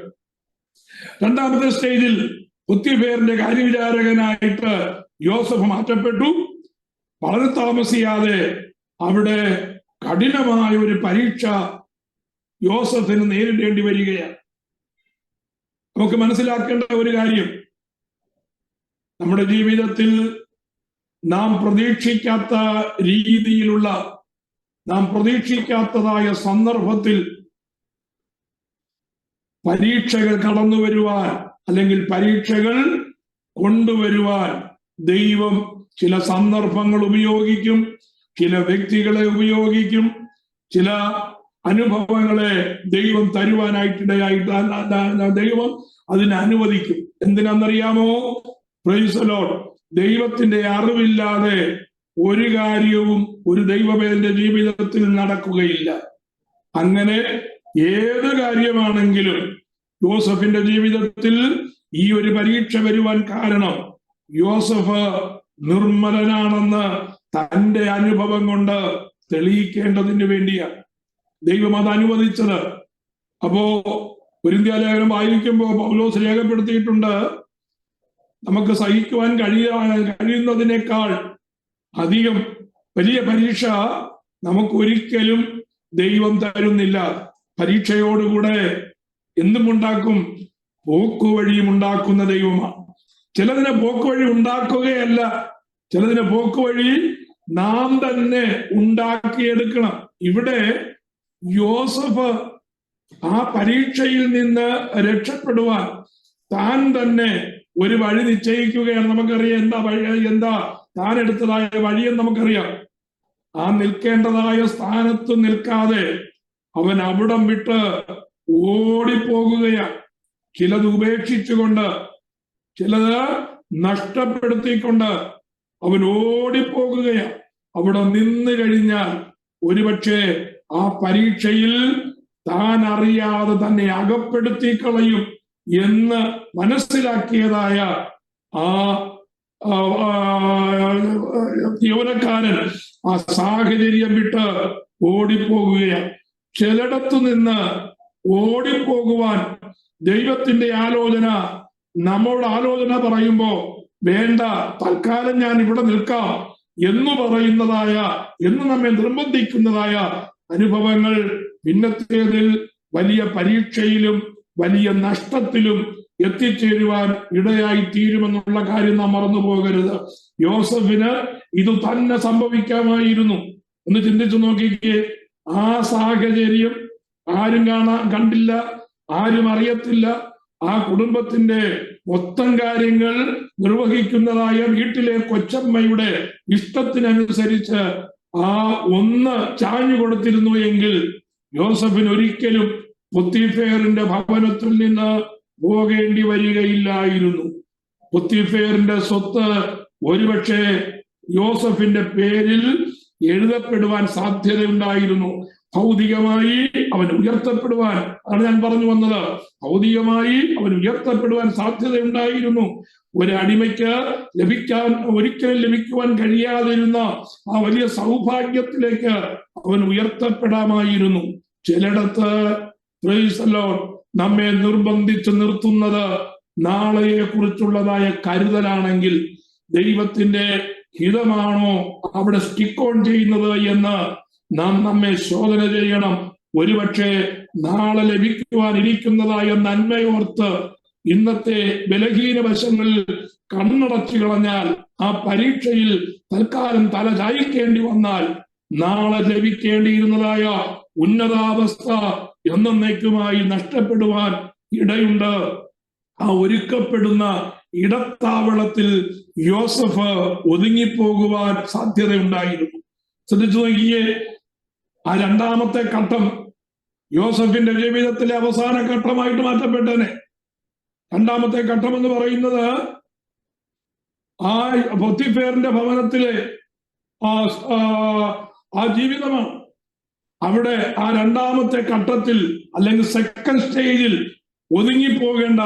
രണ്ടാമത്തെ സ്റ്റേജിൽ പോത്തിഫേറിന്റെ കാര്യവിചാരകനായിട്ട് യോസഫ് മാറ്റപ്പെട്ടു. വളരെ താമസിയാതെ അവിടെ കഠിനമായ ഒരു പരീക്ഷ യോസഫിന് നേരിടേണ്ടി വരികയാണ്. നമുക്ക് മനസ്സിലാക്കേണ്ട ഒരു കാര്യം, നമ്മുടെ ജീവിതത്തിൽ നാം പ്രതീക്ഷിക്കാത്ത രീതിയിലുള്ള, നാം പ്രതീക്ഷിക്കാത്തതായ സന്ദർഭത്തിൽ പരീക്ഷകൾ കടന്നു വരുവാൻ, അല്ലെങ്കിൽ പരീക്ഷകൾ കൊണ്ടുവരുവാൻ ദൈവം ചില സന്ദർഭങ്ങൾ ഉപയോഗിക്കും, ചില വ്യക്തികളെ ഉപയോഗിക്കും, ചില അനുഭവങ്ങളെ ദൈവം തരുവാനായിട്ടിടയായിട്ട് ദൈവം അതിനെ അനുവദിക്കും. എന്തിനാണെന്നറിയാമോ? Praise the lord. ദൈവത്തിന്റെ അറിവില്ലാതെ ഒരു കാര്യവും ഒരു ദൈവവേദന്റെ ജീവിതത്തിൽ നടക്കുകയില്ല. അങ്ങനെ ഏത് കാര്യമാണെങ്കിലും യോസഫിന്റെ ജീവിതത്തിൽ ഈ ഒരു പരീക്ഷ വരുവാൻ കാരണം യോസഫ് നിർമ്മലനാണെന്ന് തന്റെ അനുഭവം കൊണ്ട് തെളിയിക്കേണ്ടതിന് വേണ്ടിയാണ് ദൈവം അത് അനുവദിച്ചത്. അപ്പോ കൊരിന്ത്യർ ലേഖനം വായിക്കുമ്പോൾ പൗലോസ് രേഖപ്പെടുത്തിയിട്ടുണ്ട്, നമുക്ക് സഹിക്കുവാൻ കഴിയുന്നതിനേക്കാൾ അധികം വലിയ പരീക്ഷ നമുക്കൊരിക്കലും ദൈവം തരുന്നില്ല. പരീക്ഷയോടുകൂടെ എന്തും ഉണ്ടാക്കും? പോക്കുവഴിയും ഉണ്ടാക്കുന്ന ദൈവമാണ്. ചിലതിനെ പോക്കുവഴി ഉണ്ടാക്കുകയല്ല, ചിലതിനെ പോക്കുവഴി നാം തന്നെ ഉണ്ടാക്കിയെടുക്കണം. ഇവിടെ യോസഫ് ആ പരീക്ഷയിൽ നിന്ന് രക്ഷപ്പെടുവാൻ താൻ തന്നെ ഒരു വഴി നിശ്ചയിക്കുകയാണ്. നമുക്കറിയാം എന്താ താൻ എടുത്തതായ വഴിയെന്ന് നമുക്കറിയാം. ആ നിൽക്കേണ്ടതായ സ്ഥാനത്ത് നിൽക്കാതെ അവൻ അവിടം വിട്ട് ഓടിപ്പോകുകയാണ്. ചിലത് ഉപേക്ഷിച്ചുകൊണ്ട്, ചിലത് നഷ്ടപ്പെടുത്തിക്കൊണ്ട് അവൻ ഓടിപ്പോകുകയാണ്. അവിടെ നിന്ന് കഴിഞ്ഞാൽ ഒരുപക്ഷെ ആ പരീക്ഷയിൽ താൻ അറിയാതെ തന്നെ അകപ്പെടുത്തി കളയും എന്ന് മനസ്സിലാക്കിയതായ ആ യൗവനക്കാരൻ ആ സാഹചര്യം വിട്ട് ഓടിപ്പോകുകയാണ്. ചിലയിടത്തു നിന്ന് ഓടിപ്പോകുവാൻ ദൈവത്തിന്റെ ആലോചന, നമ്മളുടെ ആലോചന പറയുമ്പോ വേണ്ട, തൽക്കാലം ഞാൻ ഇവിടെ നിൽക്കാം എന്ന് പറയുന്നതായ, എന്ന് നമ്മെ നിർബന്ധിക്കുന്നതായ അനുഭവങ്ങൾ പിന്നത്തേതിൽ വലിയ പരീക്ഷയിലും വലിയ നഷ്ടത്തിലും എത്തിച്ചേരുവാൻ ഇടയായി തീരുമെന്നുള്ള കാര്യം നാം മറന്നു പോകരുത്. യോസഫിന് ഇത് തന്നെ സംഭവിക്കാമായിരുന്നു. ഒന്ന് ചിന്തിച്ചു നോക്കിക്കേ. ആ സാഹചര്യം ആരും കണ്ടില്ല, ആരും അറിയത്തില്ല. ആ കുടുംബത്തിന്റെ മൊത്തം കാര്യങ്ങൾ നിർവഹിക്കുന്നതായ വീട്ടിലെ കൊച്ചമ്മയുടെ ഇഷ്ടത്തിനനുസരിച്ച് ആ ഒന്ന് ചാഞ്ഞു കൊടുത്തിരുന്നു എങ്കിൽ യോസഫിന് ഒരിക്കലും പോത്തിഫേറിന്റെ ഭവനത്തിൽ നിന്ന് പോകേണ്ടി വരികയില്ലായിരുന്നു. പോത്തിഫേറിന്റെ സ്വത്ത് ഒരുപക്ഷെ യോസഫിന്റെ പേരിൽ എഴുതപ്പെടുവാൻ സാധ്യതയുണ്ടായിരുന്നു. ഭൗതികമായി അവൻ ഉയർത്തപ്പെടുവാൻ, അതാണ് ഞാൻ പറഞ്ഞു വന്നത്, ഭൗതികമായി അവൻ ഉയർത്തപ്പെടുവാൻ സാധ്യതയുണ്ടായിരുന്നു. ഒരു അടിമയ്ക്ക് ഒരിക്കലും ലഭിക്കുവാൻ കഴിയാതിരുന്ന ആ വലിയ സൗഭാഗ്യത്തിലേക്ക് അവൻ ഉയർത്തപ്പെടാമായിരുന്നു. ചിലയിടത്ത് പ്രൈസ് ദി ലോർഡ് നമ്മെ നിർബന്ധിച്ച് നിർത്തുന്നത് നാളെയെ കുറിച്ചുള്ളതായ കരുതലാണെങ്കിൽ ദൈവത്തിന്റെ ഹിതമാണോ അവിടെ സ്റ്റിക്ക് ഓൺ ചെയ്യുന്നത് എന്ന് നാം നമ്മെ ശോധന ചെയ്യണം. ഒരുപക്ഷെ നാളെ ലഭിക്കുവാനിരിക്കുന്നതായ നന്മയോർത്ത് ഇന്നത്തെ ബലഹീന വശങ്ങളിൽ കണ്ണടച്ചു കളഞ്ഞാൽ, ആ പരീക്ഷയിൽ തൽക്കാലം തല ചായ്ക്കേണ്ടി വന്നാൽ നാളെ ലഭിക്കേണ്ടിയിരുന്നതായ ഉന്നതാവസ്ഥ എന്നേക്കുമായി നഷ്ടപ്പെടുവാൻ ഇടയുണ്ട്. ആ ഒരുക്കപ്പെടുന്ന ഇടത്താവളത്തിൽ യോസഫ് ഒതുങ്ങിപ്പോകുവാൻ സാധ്യതയുണ്ടായിരുന്നു. ശ്രദ്ധിച്ചു നോക്കിയേ, ആ രണ്ടാമത്തെ ഘട്ടം യോസഫിന്റെ ജീവിതത്തിലെ അവസാന ഘട്ടമായിട്ട് മാറ്റപ്പെട്ടനെ. രണ്ടാമത്തെ ഘട്ടം എന്ന് പറയുന്നത് ആ പൊത്തിഫേറിന്റെ ഭവനത്തിലെ ആ ജീവിതമാണ്. അവിടെ ആ രണ്ടാമത്തെ ഘട്ടത്തിൽ അല്ലെങ്കിൽ സെക്കൻഡ് സ്റ്റേജിൽ ഒടുങ്ങിപ്പോകേണ്ട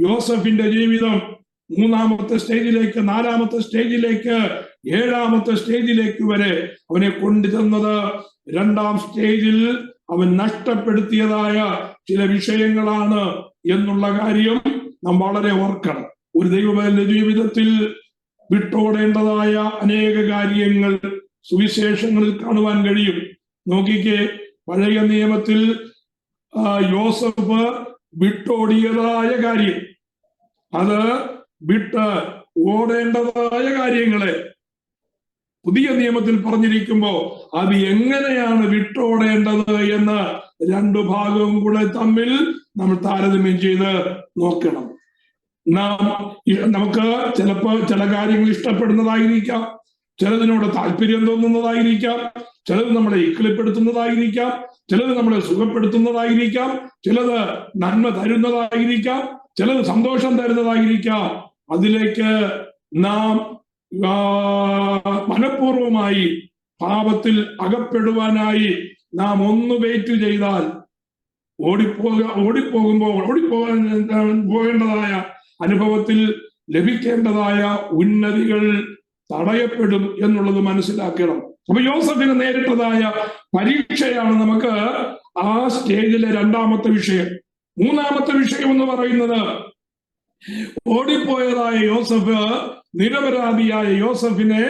യോസഫിന്റെ ജീവിതം മൂന്നാമത്തെ സ്റ്റേജിലേക്ക്, നാലാമത്തെ സ്റ്റേജിലേക്ക്, ഏഴാമത്തെ സ്റ്റേജിലേക്ക് വരെ അവനെ കൊണ്ടുചെന്നത് രണ്ടാം സ്റ്റേജിൽ അവൻ നഷ്ടപ്പെടുത്തിയതായ ചില വിഷയങ്ങളാണ് എന്നുള്ള കാര്യം നാം വളരെ ഓർക്കണം. ഒരു ദൈവത്തിന്റെ ജീവിതത്തിൽ വിട്ടോടേണ്ടതായ അനേക കാര്യങ്ങൾ സുവിശേഷങ്ങളിൽ കാണുവാൻ കഴിയും. നോക്കിക്കേ, പഴയ നിയമത്തിൽ യോസഫ് വിട്ടോടിയതായ കാര്യം, അത് വിട്ട് ഓടേണ്ടതായ കാര്യങ്ങളെ പുതിയ നിയമത്തിൽ പറഞ്ഞിരിക്കുമ്പോ അത് എങ്ങനെയാണ് വിട്ടോടേണ്ടത് എന്ന് രണ്ടു ഭാഗവും കൂടെ തമ്മിൽ നമ്മൾ താരതമ്യം ചെയ്ത് നോക്കണം. നമുക്ക് ചിലപ്പോൾ ചില കാര്യങ്ങൾ ഇഷ്ടപ്പെടുന്നതായിരിക്കാം, ചിലതിനോട് താല്പര്യം തോന്നുന്നതായിരിക്കാം, ചിലത് നമ്മളെ ഇക്കിളിപ്പെടുത്തുന്നതായിരിക്കാം, ചിലത് നമ്മളെ സുഖപ്പെടുത്തുന്നതായിരിക്കാം, ചിലത് നന്മ തരുന്നതായിരിക്കാം, ചിലത് സന്തോഷം തരുന്നതായിരിക്കാം. അതിലേക്ക് നാം മനഃപൂർവമായി പാപത്തിൽ അകപ്പെടുവാനായി നാം ഒന്ന് വെയിറ്റ് ചെയ്താൽ പോകേണ്ടതായ അനുഭവത്തിൽ ലഭിക്കേണ്ടതായ ഉന്നതികൾ തടയപ്പെടും എന്നുള്ളത് മനസ്സിലാക്കണം. അപ്പൊ യോസഫിന് നേരിട്ടതായ പരീക്ഷയാണ് നമുക്ക് ആ സ്റ്റേജിലെ രണ്ടാമത്തെ വിഷയം. മൂന്നാമത്തെ വിഷയം എന്ന് പറയുന്നത് ഓടിപ്പോയതായ യോസഫ് നിരപരാധിയായ യോസഫിനെ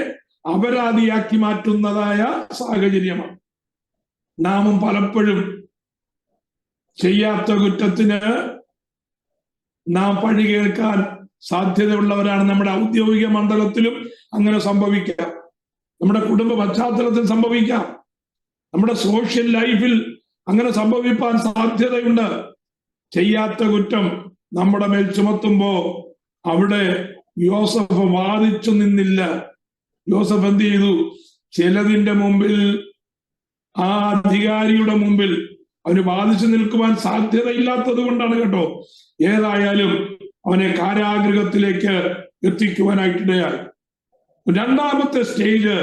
അപരാധിയാക്കി മാറ്റുന്നതായ സാഹചര്യമാണ്. നാമും പലപ്പോഴും ചെയ്യാത്ത കുറ്റത്തിന് നാം പഴി കേൾക്കാൻ സാധ്യതയുള്ളവരാണ്. നമ്മുടെ ഔദ്യോഗിക മണ്ഡലത്തിലും അങ്ങനെ സംഭവിക്കാം, നമ്മുടെ കുടുംബ പശ്ചാത്തലത്തിൽ സംഭവിക്കാം, നമ്മുടെ സോഷ്യൽ ലൈഫിൽ അങ്ങനെ സംഭവിക്കാൻ സാധ്യതയുണ്ട്. ചെയ്യാത്ത കുറ്റം നമ്മുടെ മേൽ ചുമത്തുമ്പോ അവിടെ യോസഫ് വാദിച്ചു നിന്നില്ല. യോസഫ് എന്ത് ചെയ്തു? ചിലതിന്റെ മുമ്പിൽ, ആ അധികാരിയുടെ മുമ്പിൽ അവന് വാദിച്ചു നിൽക്കുവാൻ സാധ്യതയില്ലാത്തത് കൊണ്ടാണ് കേട്ടോ. ഏതായാലും അവനെ കാരാഗൃഹത്തിലേക്ക് എത്തിക്കുവാനായിട്ടിടയായി. രണ്ടാമത്തെ സ്റ്റേജ്,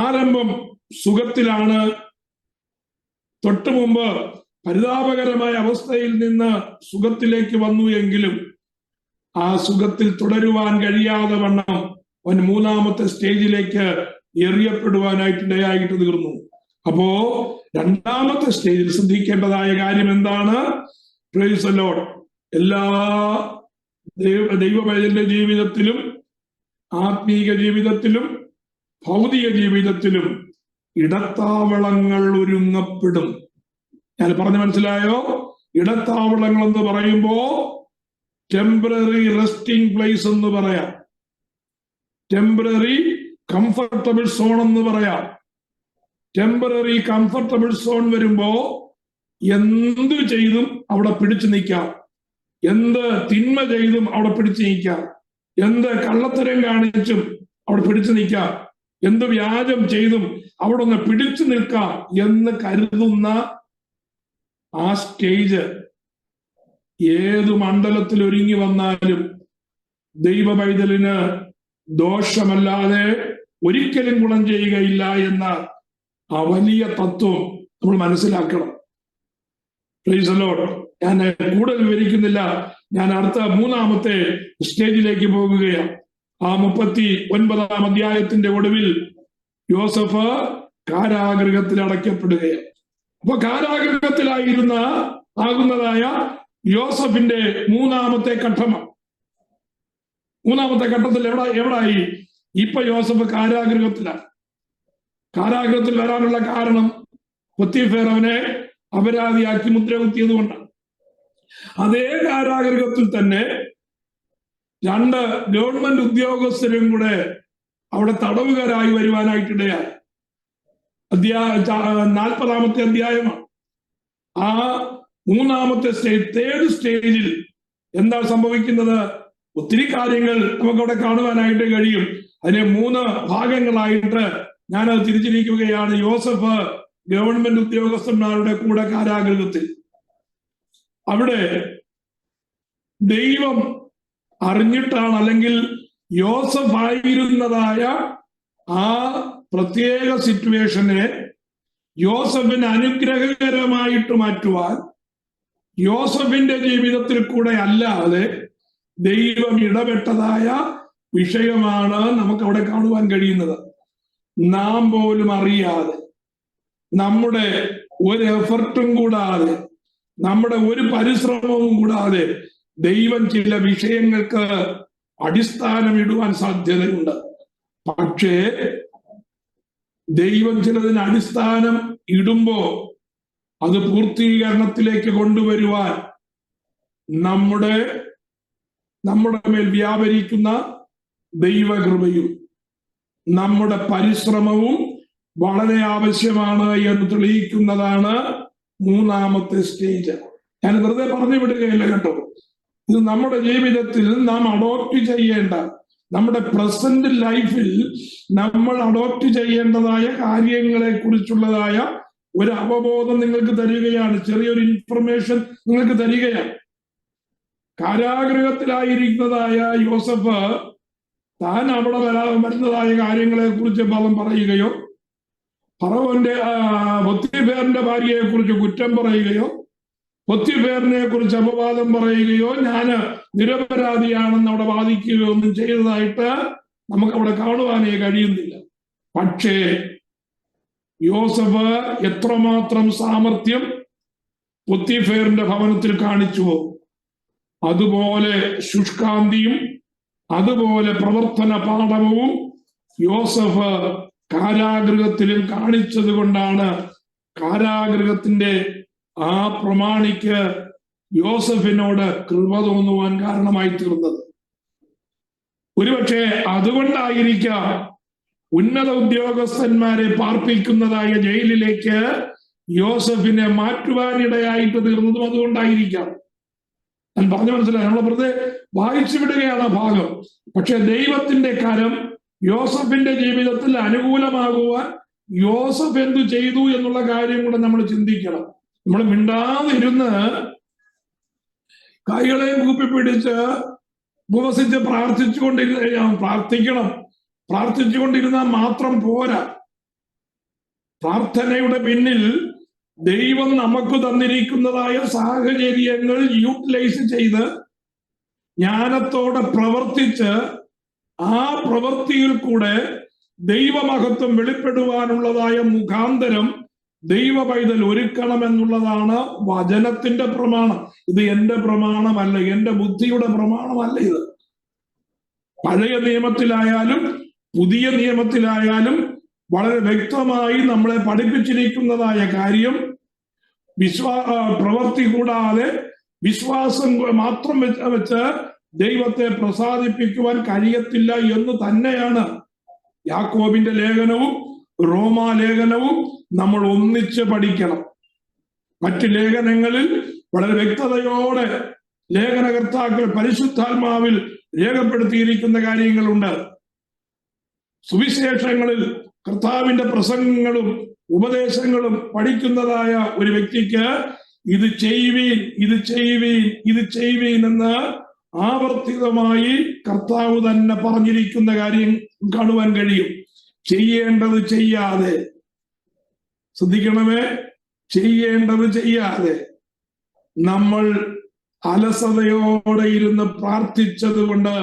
ആരംഭം സുഖത്തിലാണ്. തൊട്ടു മുമ്പ് പരിതാപകരമായ അവസ്ഥയിൽ നിന്ന് സുഖത്തിലേക്ക് വന്നു എങ്കിലും ആ സുഖത്തിൽ തുടരുവാൻ കഴിയാതെ വണ്ണം അവൻ മൂന്നാമത്തെ സ്റ്റേജിലേക്ക് എറിയപ്പെടുവാനായിട്ടിടയായിട്ട് തീർന്നു. അപ്പോ രണ്ടാമത്തെ സ്റ്റേജിൽ ശ്രദ്ധിക്കേണ്ടതായ കാര്യം എന്താണ്? Price the Lord. എല്ലാ ദൈവവൈദ്യന്റെ ജീവിതത്തിലും, ആത്മീക ജീവിതത്തിലും, ഭൗതിക ജീവിതത്തിലും ഇടത്താവളങ്ങൾ ഒരുങ്ങപ്പെടും. ഞാൻ പറഞ്ഞു മനസ്സിലായോ? ഇടത്താവളങ്ങൾ എന്ന് പറയുമ്പോ ടെമ്പററി റെസ്റ്റിംഗ് പ്ലേസ് എന്ന് പറയാം, ടെമ്പററി കംഫർട്ടബിൾ സോൺ എന്ന് പറയാം. ടെമ്പററി കംഫർട്ടബിൾ സോൺ വരുമ്പോ എന്ത് ചെയ്തും അവിടെ പിടിച്ചു നിൽക്കാം, എന്ത് തിന്മ ചെയ്തും അവിടെ പിടിച്ചു നിൽക്കാം, എന്ത് കള്ളത്തരം കാണിച്ചും അവിടെ പിടിച്ചു നിൽക്കാം, എന്ത് വ്യാജം ചെയ്തും അവിടെ ഒന്ന് പിടിച്ചു നിൽക്കാം എന്ന് കരുതുന്ന ആ സ്റ്റേജ് ഏതു മണ്ഡലത്തിൽ ഒരുങ്ങി വന്നാലും ദൈവ പൈതലിന് ദോഷമല്ലാതെ ഒരിക്കലും ഗുണം ചെയ്യുകയില്ല എന്ന ആ വലിയ തത്വം നമ്മൾ മനസ്സിലാക്കണം. Price the Lord. ഞാൻ കൂടുതൽ വിവരിക്കുന്നില്ല. ഞാൻ അടുത്ത മൂന്നാമത്തെ സ്റ്റേജിലേക്ക് പോകുകയാണ്. ആ 39 അധ്യായത്തിന്റെ ഒടുവിൽ യോസഫ് കാരാഗൃഹത്തിൽ അടയ്ക്കപ്പെടുകയാണ്. അപ്പൊ കാരാഗൃഹത്തിലാകുന്നതായ യോസഫിന്റെ മൂന്നാമത്തെ ഘട്ടമാണ്. മൂന്നാമത്തെ ഘട്ടത്തിൽ എവിടായി? ഇപ്പൊ യോസഫ് കാരാഗൃഹത്തിലാണ്. കാരാഗൃഹത്തിൽ വരാനുള്ള കാരണം പൊത്തിഫേർ അവനെ അപരാധിയാക്കി മുദ്ര കുത്തിയത് കൊണ്ടാണ്. അതേ കാരാഗൃഹത്തിൽ തന്നെ 2 ഗവൺമെന്റ് ഉദ്യോഗസ്ഥരും കൂടെ അവിടെ തടവുകാരായി വരുവാനായിട്ടിടയായി. 40-ാമത്തെ അധ്യായമാണ്. ആ മൂന്നാമത്തെ സ്റ്റേജ്, തേർഡ് സ്റ്റേജിൽ എന്താ സംഭവിക്കുന്നത്? ഒത്തിരി കാര്യങ്ങൾ നമുക്കവിടെ കാണുവാനായിട്ട് കഴിയും. അതിനെ 3 ഭാഗങ്ങളായിട്ട് ഞാനത് തിരിച്ചിരിക്കുകയാണ്. യോസഫ് ഗവൺമെന്റ് ഉദ്യോഗസ്ഥന്മാരുടെ കൂടെ കാരാഗൃഹത്തിൽ. അവിടെ ദൈവം അറിഞ്ഞിട്ടാണ്, അല്ലെങ്കിൽ യോസഫ് ആയിരുന്നതായ ആ പ്രത്യേക സിറ്റുവേഷനെ യോസഫിന് അനുഗ്രഹകരമായിട്ട് മാറ്റുവാൻ യോസഫിന്റെ ജീവിതത്തിൽ കൂടെ അല്ലാതെ ദൈവം ഇടപെട്ടതായ വിഷയമാണ് നമുക്ക് അവിടെ കാണുവാൻ കഴിയുന്നത്. നാം പോലും അറിയാതെ, നമ്മുടെ ഒരു എഫർട്ടും കൂടാതെ, നമ്മുടെ ഒരു പരിശ്രമവും കൂടാതെ ദൈവം ചില വിഷയങ്ങൾക്ക് അടിസ്ഥാനം ഇടുവാൻ സാധ്യതയുണ്ട്. പക്ഷേ ദൈവം ചിലതിന് അടിസ്ഥാനം ഇടുമ്പോ അത് പൂർത്തീകരണത്തിലേക്ക് കൊണ്ടുവരുവാൻ നമ്മുടെ മേൽ വ്യാപരിക്കുന്ന ദൈവകൃപയും നമ്മുടെ പരിശ്രമവും വളരെ ആവശ്യമാണ് എന്ന് തെളിയിക്കുന്നതാണ് മൂന്നാമത്തെ സ്റ്റേജ്. ഞാൻ വെറുതെ പറഞ്ഞു വിടുകയല്ല കേട്ടോ. ഇത് നമ്മുടെ ജീവിതത്തിൽ നാം അഡോപ്റ്റ് ചെയ്യേണ്ട, നമ്മുടെ പ്രസന്റ് ലൈഫിൽ നമ്മൾ അഡോപ്റ്റ് ചെയ്യേണ്ടതായ കാര്യങ്ങളെ കുറിച്ചുള്ളതായ ഒരു അവബോധം നിങ്ങൾക്ക് തരികയാണ്. ചെറിയൊരു ഇൻഫർമേഷൻ നിങ്ങൾക്ക് തരികയാണ്. കാരാഗൃഹത്തിലായിരിക്കുന്നതായ യോസഫ് താൻ അവിടെ വരുന്നതായ കാര്യങ്ങളെ കുറിച്ച് പദം പറയുകയോ, ഫറവോന്റെ പൊത്തിഫേറിന്റെ ഭാര്യയെ കുറിച്ച് കുറ്റം പറയുകയോ, പൊത്തിഫേറിനെ കുറിച്ച് അപവാദം പറയുകയോ, ഞാന് നിരപരാധിയാണെന്ന് അവിടെ വാദിക്കുകയോ ഒന്നും ചെയ്തതായിട്ട് നമുക്ക് അവിടെ കാണുവാനേ കഴിയുന്നില്ല. പക്ഷേ യോസഫ് എത്രമാത്രം സാമർത്ഥ്യം പൊത്തിഫേറിന്റെ ഭവനത്തിൽ കാണിച്ചുവോ, അതുപോലെ ശുഷ്കാന്തിയും അതുപോലെ പ്രവർത്തന പാഠവും യോസഫ് കാരാഗൃഹത്തിലും കാണിച്ചത് കൊണ്ടാണ് കാരാഗൃഹത്തിന്റെ ആ പ്രമാണിക്ക് യോസഫിനോട് കൃപ തോന്നുവാൻ കാരണമായി തീർന്നത്. ഒരുപക്ഷെ അതുകൊണ്ടായിരിക്കാം ഉന്നത ഉദ്യോഗസ്ഥന്മാരെ പാർപ്പിക്കുന്നതായ ജയിലിലേക്ക് യോസഫിനെ മാറ്റുവാനിടയായിട്ട് തീർന്നതും അതുകൊണ്ടായിരിക്കാം. ഞാൻ പറഞ്ഞു മനസ്സിലായി. നമ്മൾ വെറുതെ വായിച്ചു വിടുകയാണ് ആ ഭാഗം. പക്ഷെ ദൈവത്തിന്റെ കരം യോസഫിന്റെ ജീവിതത്തിൽ അനുകൂലമാകുവാൻ യോസഫ് എന്തു ചെയ്തു എന്നുള്ള കാര്യം കൂടെ നമ്മൾ ചിന്തിക്കണം. നമ്മൾ മിണ്ടാതിരുന്ന് കൈകളെയും കൂപ്പിപ്പിടിച്ച് ഉപവസിച്ച് പ്രാർത്ഥിച്ചുകൊണ്ടിരുന്നാൽ മാത്രം പോരാ. പ്രാർത്ഥനയുടെ പിന്നിൽ ദൈവം നമുക്ക് തന്നിരിക്കുന്നതായ സാഹചര്യങ്ങൾ യൂട്ടിലൈസ് ചെയ്ത് ജ്ഞാനത്തോടെ പ്രവർത്തിച്ച് ആ പ്രവൃത്തിയിൽ കൂടെ ദൈവമഹത്വം വെളിപ്പെടുവാനുള്ളതായ മുഖാന്തരം ദൈവ പൈതൽ ഒരുക്കണമെന്നുള്ളതാണ് വചനത്തിന്റെ പ്രമാണം. ഇത് എന്റെ പ്രമാണമല്ല, എന്റെ ബുദ്ധിയുടെ പ്രമാണമല്ല. ഇത് പഴയ നിയമത്തിലായാലും പുതിയ നിയമത്തിലായാലും വളരെ വ്യക്തമായി നമ്മളെ പഠിപ്പിച്ചിരിക്കുന്നതായ കാര്യം പ്രവൃത്തി കൂടാതെ വിശ്വാസം മാത്രം വെച്ച് ദൈവത്തെ പ്രസാദിപ്പിക്കുവാൻ കഴിയത്തില്ല എന്ന് തന്നെയാണ് യാക്കോബിന്റെ ലേഖനവും റോമാലേഖനവും നമ്മൾ ഒന്നിച്ച് പഠിക്കണം. മറ്റ് ലേഖനങ്ങളിൽ വളരെ വ്യക്തതയോടെ ലേഖനകർത്താക്കൾ പരിശുദ്ധാത്മാവിൽ രേഖപ്പെടുത്തിയിരിക്കുന്ന കാര്യങ്ങളുണ്ട്. സുവിശേഷങ്ങളിൽ കർത്താവിന്റെ പ്രസംഗങ്ങളും ഉപദേശങ്ങളും പഠിക്കുന്നതായ ഒരു വ്യക്തിക്ക് ഇത് ചെയ്യുവീൻ എന്ന് ആവർത്തിതമായി കർത്താവ് തന്നെ പറഞ്ഞിരിക്കുന്ന കാര്യം കാണുവാൻ കഴിയും. ചെയ്യേണ്ടത് ചെയ്യാതെ, ശ്രദ്ധിക്കണമേ, ചെയ്യേണ്ടത് ചെയ്യാതെ നമ്മൾ അലസതയോടെ ഇരുന്ന് പ്രാർത്ഥിച്ചത് കൊണ്ട്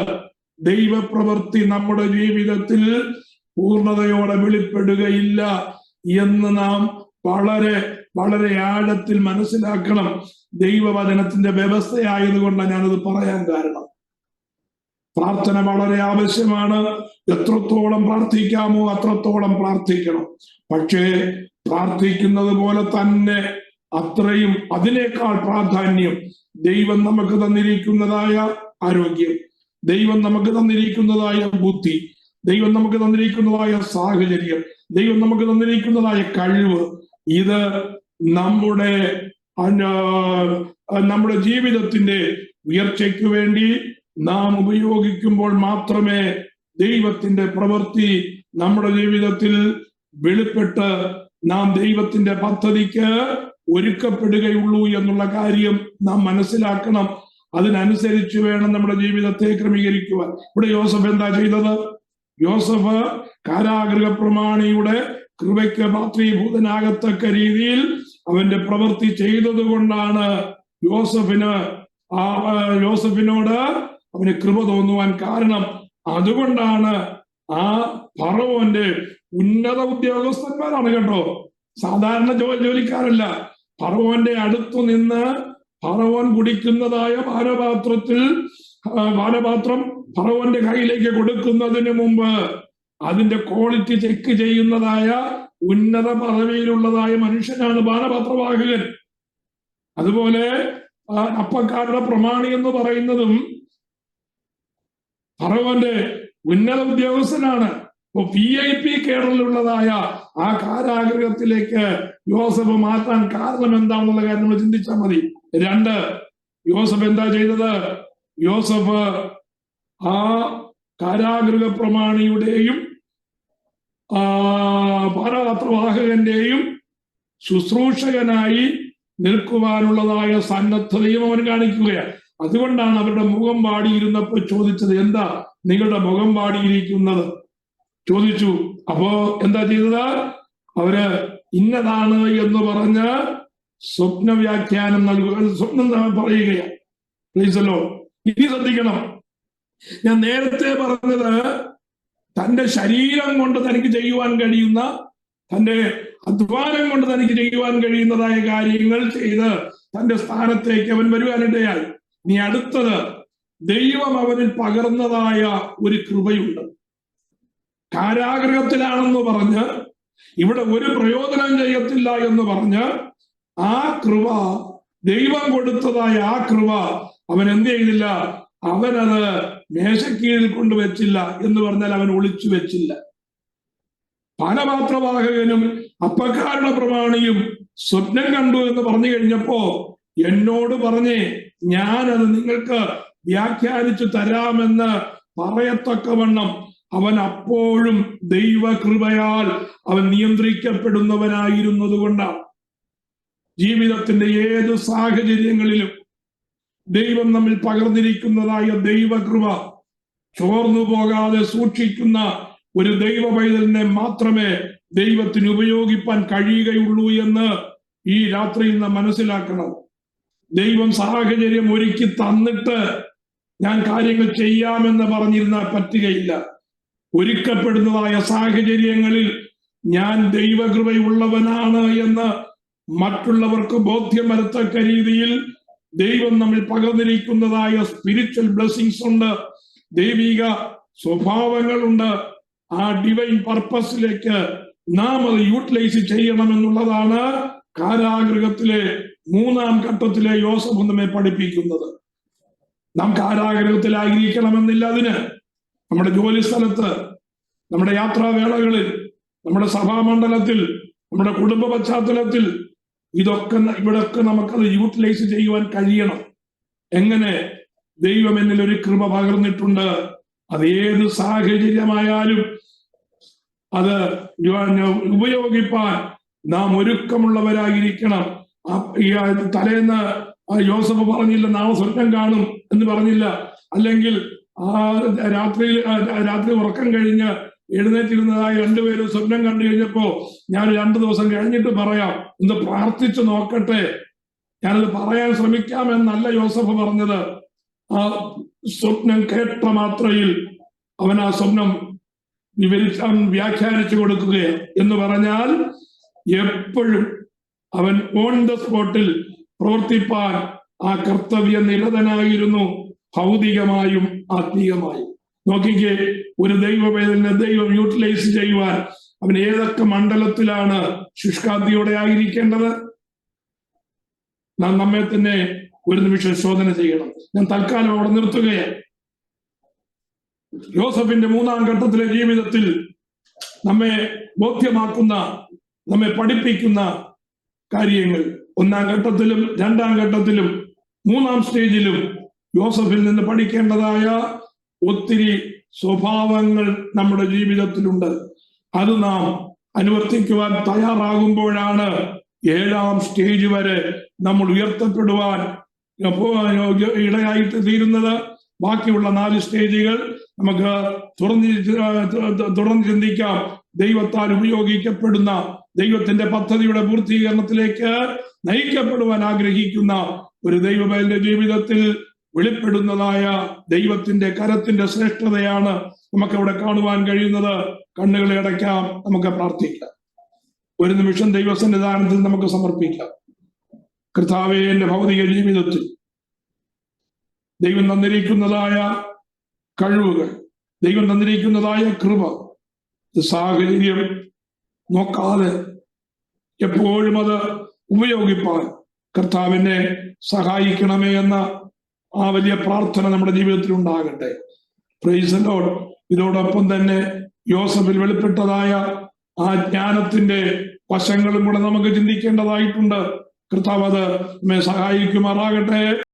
ദൈവപ്രവൃത്തി നമ്മുടെ ജീവിതത്തിൽ പൂർണ്ണതയോടെ വെളിപ്പെടുകയില്ല എന്ന് നാം വളരെ വളരെ ആഴത്തിൽ മനസ്സിലാക്കണം. ദൈവവചനത്തിന്റെ വ്യവസ്ഥയായതുകൊണ്ടാണ് ഞാനത് പറയാൻ കാരണം. പ്രാർത്ഥന വളരെ ആവശ്യമാണ്. എത്രത്തോളം പ്രാർത്ഥിക്കാമോ അത്രത്തോളം പ്രാർത്ഥിക്കണം. പക്ഷേ പ്രാർത്ഥിക്കുന്നത് പോലെ തന്നെ അത്രയും അതിനേക്കാൾ പ്രാധാന്യം ദൈവം നമുക്ക് തന്നിരിക്കുന്നതായ ആരോഗ്യം, ദൈവം നമുക്ക് തന്നിരിക്കുന്നതായ ബുദ്ധി, ദൈവം നമുക്ക് തന്നിരിക്കുന്നതായ സാഹചര്യം, ദൈവം നമുക്ക് തന്നിരിക്കുന്നതായ കഴിവ്, ഇത് നമ്മുടെ നമ്മുടെ ജീവിതത്തിന്റെ ഉയർച്ചയ്ക്ക് വേണ്ടി നാം ഉപയോഗിക്കുമ്പോൾ മാത്രമേ ദൈവത്തിന്റെ പ്രവൃത്തി നമ്മുടെ ജീവിതത്തിൽ വെളിപ്പെട്ട് നാം ദൈവത്തിന്റെ പദ്ധതിക്ക് ഒരുക്കപ്പെടുകയുള്ളൂ എന്നുള്ള കാര്യം നാം മനസ്സിലാക്കണം. അതിനനുസരിച്ച് വേണം നമ്മുടെ ജീവിതത്തെ ക്രമീകരിക്കുവാൻ. ഇവിടെ യോസഫ് എന്താ ചെയ്തത്? യോസഫ് കാരാഗൃഹ പ്രമാണിയുടെ കൃപയ്ക്ക് പാത്രീഭൂതനാകത്തക്ക രീതിയിൽ അവന്റെ പ്രവൃത്തി ചെയ്തത് കൊണ്ടാണ് യോസഫിനോട് അവന് കൃപ തോന്നുവാൻ കാരണം. അതുകൊണ്ടാണ് ആ ഫറവോന്റെ ഉന്നത ഉദ്യോഗസ്ഥന്മാരാണ് കേട്ടോ, സാധാരണ ജോലിക്കാരല്ല. ഫറവോന്റെ അടുത്തു നിന്ന് ഫറവോൻ കുടിക്കുന്നതായ പാനപാത്രം ഫറവോന്റെ കയ്യിലേക്ക് കൊടുക്കുന്നതിന് മുമ്പ് അതിന്റെ ക്വാളിറ്റി ചെക്ക് ചെയ്യുന്നതായ ഉന്നത പദവിയിലുള്ളതായ മനുഷ്യനാണ് പാനപാത്രവാഹകൻ. അതുപോലെ അപ്പക്കാരുടെ പ്രമാണി എന്ന് പറയുന്നതും ഫറവോന്റെ ഉന്നത ഉദ്യോഗസ്ഥനാണ്. VIP കേഡറിലുള്ളതായ ആ കാരാഗൃഹത്തിലേക്ക് യോസഫ് മാറ്റാൻ കാരണം എന്താണെന്നുള്ള കാര്യം നമ്മൾ ചിന്തിച്ചാൽ മതി. 2, യോസഫ് എന്താ ചെയ്തത്? യോസഫ് ആ കാരാഗൃഹ പ്രമാണിയുടെയും പാനപാത്രവാഹകന്റെയും ശുശ്രൂഷകനായി നിൽക്കുവാനുള്ളതായ സന്നദ്ധതയും അവൻ കാണിക്കുകയാണ്. അതുകൊണ്ടാണ് അവരുടെ മുഖം പാടിയിരുന്നപ്പോൾ ചോദിച്ചത്, എന്താ നിങ്ങളുടെ മുഖം പാടിയിരിക്കുന്നത് ചോദിച്ചു. അപ്പോ എന്താ ചെയ്തത്? അവര് ഇന്നതാണ് എന്ന് പറഞ്ഞ് സ്വപ്ന വ്യാഖ്യാനം നൽകുക, സ്വപ്നം പറയുകയാണ്. ഇനി ശ്രദ്ധിക്കണം, ഞാൻ നേരത്തെ പറഞ്ഞത് തന്റെ ശരീരം കൊണ്ട് തനിക്ക് ചെയ്യുവാൻ കഴിയുന്ന, തന്റെ അധ്വാനം കൊണ്ട് തനിക്ക് ചെയ്യുവാൻ കഴിയുന്നതായ കാര്യങ്ങൾ ചെയ്ത് തന്റെ സ്ഥാനത്തേക്ക് അവൻ വരുവാനിടയായി. ഇനി അടുത്തത്, ദൈവം അവനിൽ പകർന്നതായ ഒരു കൃപയുണ്ട്. കാരാഗൃഹത്തിലാണെന്ന് പറഞ്ഞ് ഇവിടെ ഒരു പ്രയോജനം ചെയ്യത്തില്ല എന്ന് പറഞ്ഞ് ആ കൃപ, ദൈവം കൊടുത്തതായ ആ കൃപ അവൻ എന്ത് ചെയ്തില്ല? അവനത് മേശക്കീഴിൽ കൊണ്ടുവച്ചില്ല എന്ന് പറഞ്ഞാൽ അവൻ ഒളിച്ചു വെച്ചില്ല. പാനപാത്രവാഹകനും അപ്പക്കാരുടെ പ്രമാണിയും സ്വപ്നം കണ്ടു എന്ന് പറഞ്ഞു കഴിഞ്ഞപ്പോ എന്നോട് പറഞ്ഞേ ഞാനത് നിങ്ങൾക്ക് വ്യാഖ്യാനിച്ചു തരാമെന്ന് പറയത്തക്കവണ്ണം അവൻ അപ്പോഴും ദൈവകൃപയാൽ അവൻ നിയന്ത്രിക്കപ്പെടുന്നവനായിരുന്നത് കൊണ്ടാണ്. ജീവിതത്തിന്റെ ഏത് സാഹചര്യങ്ങളിലും ദൈവം നമ്മിൽ പകർന്നിരിക്കുന്നതായ ദൈവകൃപ ചോർന്നു പോകാതെ സൂക്ഷിക്കുന്ന ഒരു ദൈവ പൈതലിനെ മാത്രമേ ദൈവത്തിന് ഉപയോഗിപ്പാൻ കഴിയുകയുള്ളൂ എന്ന് ഈ രാത്രിയിൽ നാം മനസ്സിലാക്കണം. ദൈവം സാഹചര്യം ഒരുക്കി തന്നിട്ട് ഞാൻ കാര്യങ്ങൾ ചെയ്യാമെന്ന് പറഞ്ഞിരുന്നാൽ പറ്റുകയില്ല. ഒരുക്കപ്പെടുന്നതായ സാഹചര്യങ്ങളിൽ ഞാൻ ദൈവകൃപയുള്ളവനാണ് എന്ന് മറ്റുള്ളവർക്ക് ബോധ്യം വരത്തക്ക രീതിയിൽ ദൈവം നമ്മിൽ പകർന്നിരിക്കുന്നതായ സ്പിരിച്വൽ ബ്ലെസ്സിങ്സ് ഉണ്ട്, ദൈവിക സ്വഭാവങ്ങളുണ്ട്. ആ ഡിവൈൻ പർപ്പസിലേക്ക് നാം അത് യൂട്ടിലൈസ് ചെയ്യണമെന്നുള്ളതാണ് കാരാഗൃഹത്തിലെ 3-ാം ഘട്ടത്തിലെ യോസഫ് നമ്മെ പഠിപ്പിക്കുന്നത്. നാം കാരാഗൃഹത്തിലായിരിക്കണമെന്നില്ല. അതിന് നമ്മുടെ ജോലി സ്ഥലത്ത്, നമ്മുടെ യാത്രാവേളകളിൽ, നമ്മുടെ സഭാമണ്ഡലത്തിൽ, നമ്മുടെ കുടുംബ പശ്ചാത്തലത്തിൽ ഇവിടൊക്കെ നമുക്കത് യൂട്ടിലൈസ് ചെയ്യുവാൻ കഴിയണം. എങ്ങനെ? ദൈവം എന്നിൽ ഒരു കൃപ പകർന്നിട്ടുണ്ട്. അത് ഏത് സാഹചര്യമായാലും അത് ഉപയോഗിപ്പാൻ നാം ഒരുക്കമുള്ളവരായിരിക്കണം. തലേന്ന് യോസഫ് പറഞ്ഞില്ല നാളെ സ്വപ്നം കാണും എന്ന് പറഞ്ഞില്ല. അല്ലെങ്കിൽ രാത്രി ഉറക്കം കഴിഞ്ഞ് എഴുന്നേറ്റിരുന്നതായ 2 പേരും സ്വപ്നം കണ്ടു കഴിഞ്ഞപ്പോ ഞാൻ 2 ദിവസം കഴിഞ്ഞിട്ട് പറയാം, ഒന്ന് പ്രാർത്ഥിച്ചു നോക്കട്ടെ, ഞാനത് പറയാൻ ശ്രമിക്കാം എന്നല്ല യോസഫ് പറഞ്ഞത്. ആ സ്വപ്നം കേട്ട മാത്രയിൽ അവൻ ആ സ്വപ്നം വ്യാഖ്യാനിച്ചു കൊടുക്കുകയാണ്. എന്ന് പറഞ്ഞാൽ എപ്പോഴും അവൻ ഓൺ ദ സ്പോട്ടിൽ പ്രവർത്തിപ്പാൻ ആ കർത്തവ്യ നിരതനായിരുന്നു, ഭൗതികമായും ആത്മീയമായും. നോക്കിക്കേ, ഒരു ദൈവവേദനെ ദൈവം യൂട്ടിലൈസ് ചെയ്യുവാൻ അവൻ ഏതൊക്കെ മണ്ഡലത്തിലാണ് ശുഷ്കാന്തിയോടെ ആയിരിക്കേണ്ടത്? നാം നമ്മെ തന്നെ ഒരു നിമിഷം ശോധന ചെയ്യണം. ഞാൻ തൽക്കാലം അവിടെ നിർത്തുകയാണ്. യോസഫിന്റെ 3-ാം ഘട്ടത്തിലെ ജീവിതത്തിൽ നമ്മെ ബോധ്യമാക്കുന്ന, നമ്മെ പഠിപ്പിക്കുന്ന കാര്യങ്ങൾ ഒന്നാം ഘട്ടത്തിലും രണ്ടാം ഘട്ടത്തിലും മൂന്നാം സ്റ്റേജിലും യോസഫിൽ നിന്ന് പഠിക്കേണ്ടതായ ഒത്തിരി സ്വഭാവങ്ങൾ നമ്മുടെ ജീവിതത്തിലുണ്ട്. അത് നാം അനുവർത്തിക്കുവാൻ തയ്യാറാകുമ്പോഴാണ് 7-ാം സ്റ്റേജ് വരെ നമ്മൾ ഉയർത്തപ്പെടുവാൻ ഇടയായിട്ട് തീരുന്നത്. ബാക്കിയുള്ള 4 സ്റ്റേജുകൾ നമുക്ക് തുറന്ന് ചിന്തിക്കാം. ദൈവത്താൽ ഉപയോഗിക്കപ്പെടുന്ന, ദൈവത്തിന്റെ പദ്ധതിയുടെ പൂർത്തീകരണത്തിലേക്ക് നയിക്കപ്പെടുവാൻ ആഗ്രഹിക്കുന്ന ഒരു ദൈവത്തിന്റെ ജീവിതത്തിൽ വെളിപ്പെടുന്നതായ ദൈവത്തിന്റെ കരത്തിന്റെ ശ്രേഷ്ഠതയാണ് നമുക്കവിടെ കാണുവാൻ കഴിയുന്നത്. കണ്ണുകളെ അടയ്ക്കാം, നമുക്ക് പ്രാർത്ഥിക്കാം. ഒരു നിമിഷം ദൈവസന്നിധാനത്തിൽ നമുക്ക് സമർപ്പിക്കാം. കർത്താവേ, എന്റെ ഭൗതിക ജീവിതത്തിൽ ദൈവം തന്നിരിക്കുന്നതായ കഴിവുകൾ, ദൈവം തന്നിരിക്കുന്നതായ കൃപ, സാഹചര്യം നോക്കാതെ എപ്പോഴും അത് ഉപയോഗിപ്പാൻ കർത്താവിനെ സഹായിക്കണമേ എന്ന ആ വലിയ പ്രാർത്ഥന നമ്മുടെ ജീവിതത്തിൽ ഉണ്ടാകട്ടെ. Price the Lord. ഇതോടൊപ്പം തന്നെ യോസഫിൽ വെളിപ്പെട്ടതായ ആ ജ്ഞാനത്തിന്റെ വശങ്ങളും കൂടെ നമുക്ക് ചിന്തിക്കേണ്ടതായിട്ടുണ്ട്. കർത്താവ് അത് നമ്മെ സഹായിക്കുമാറാകട്ടെ.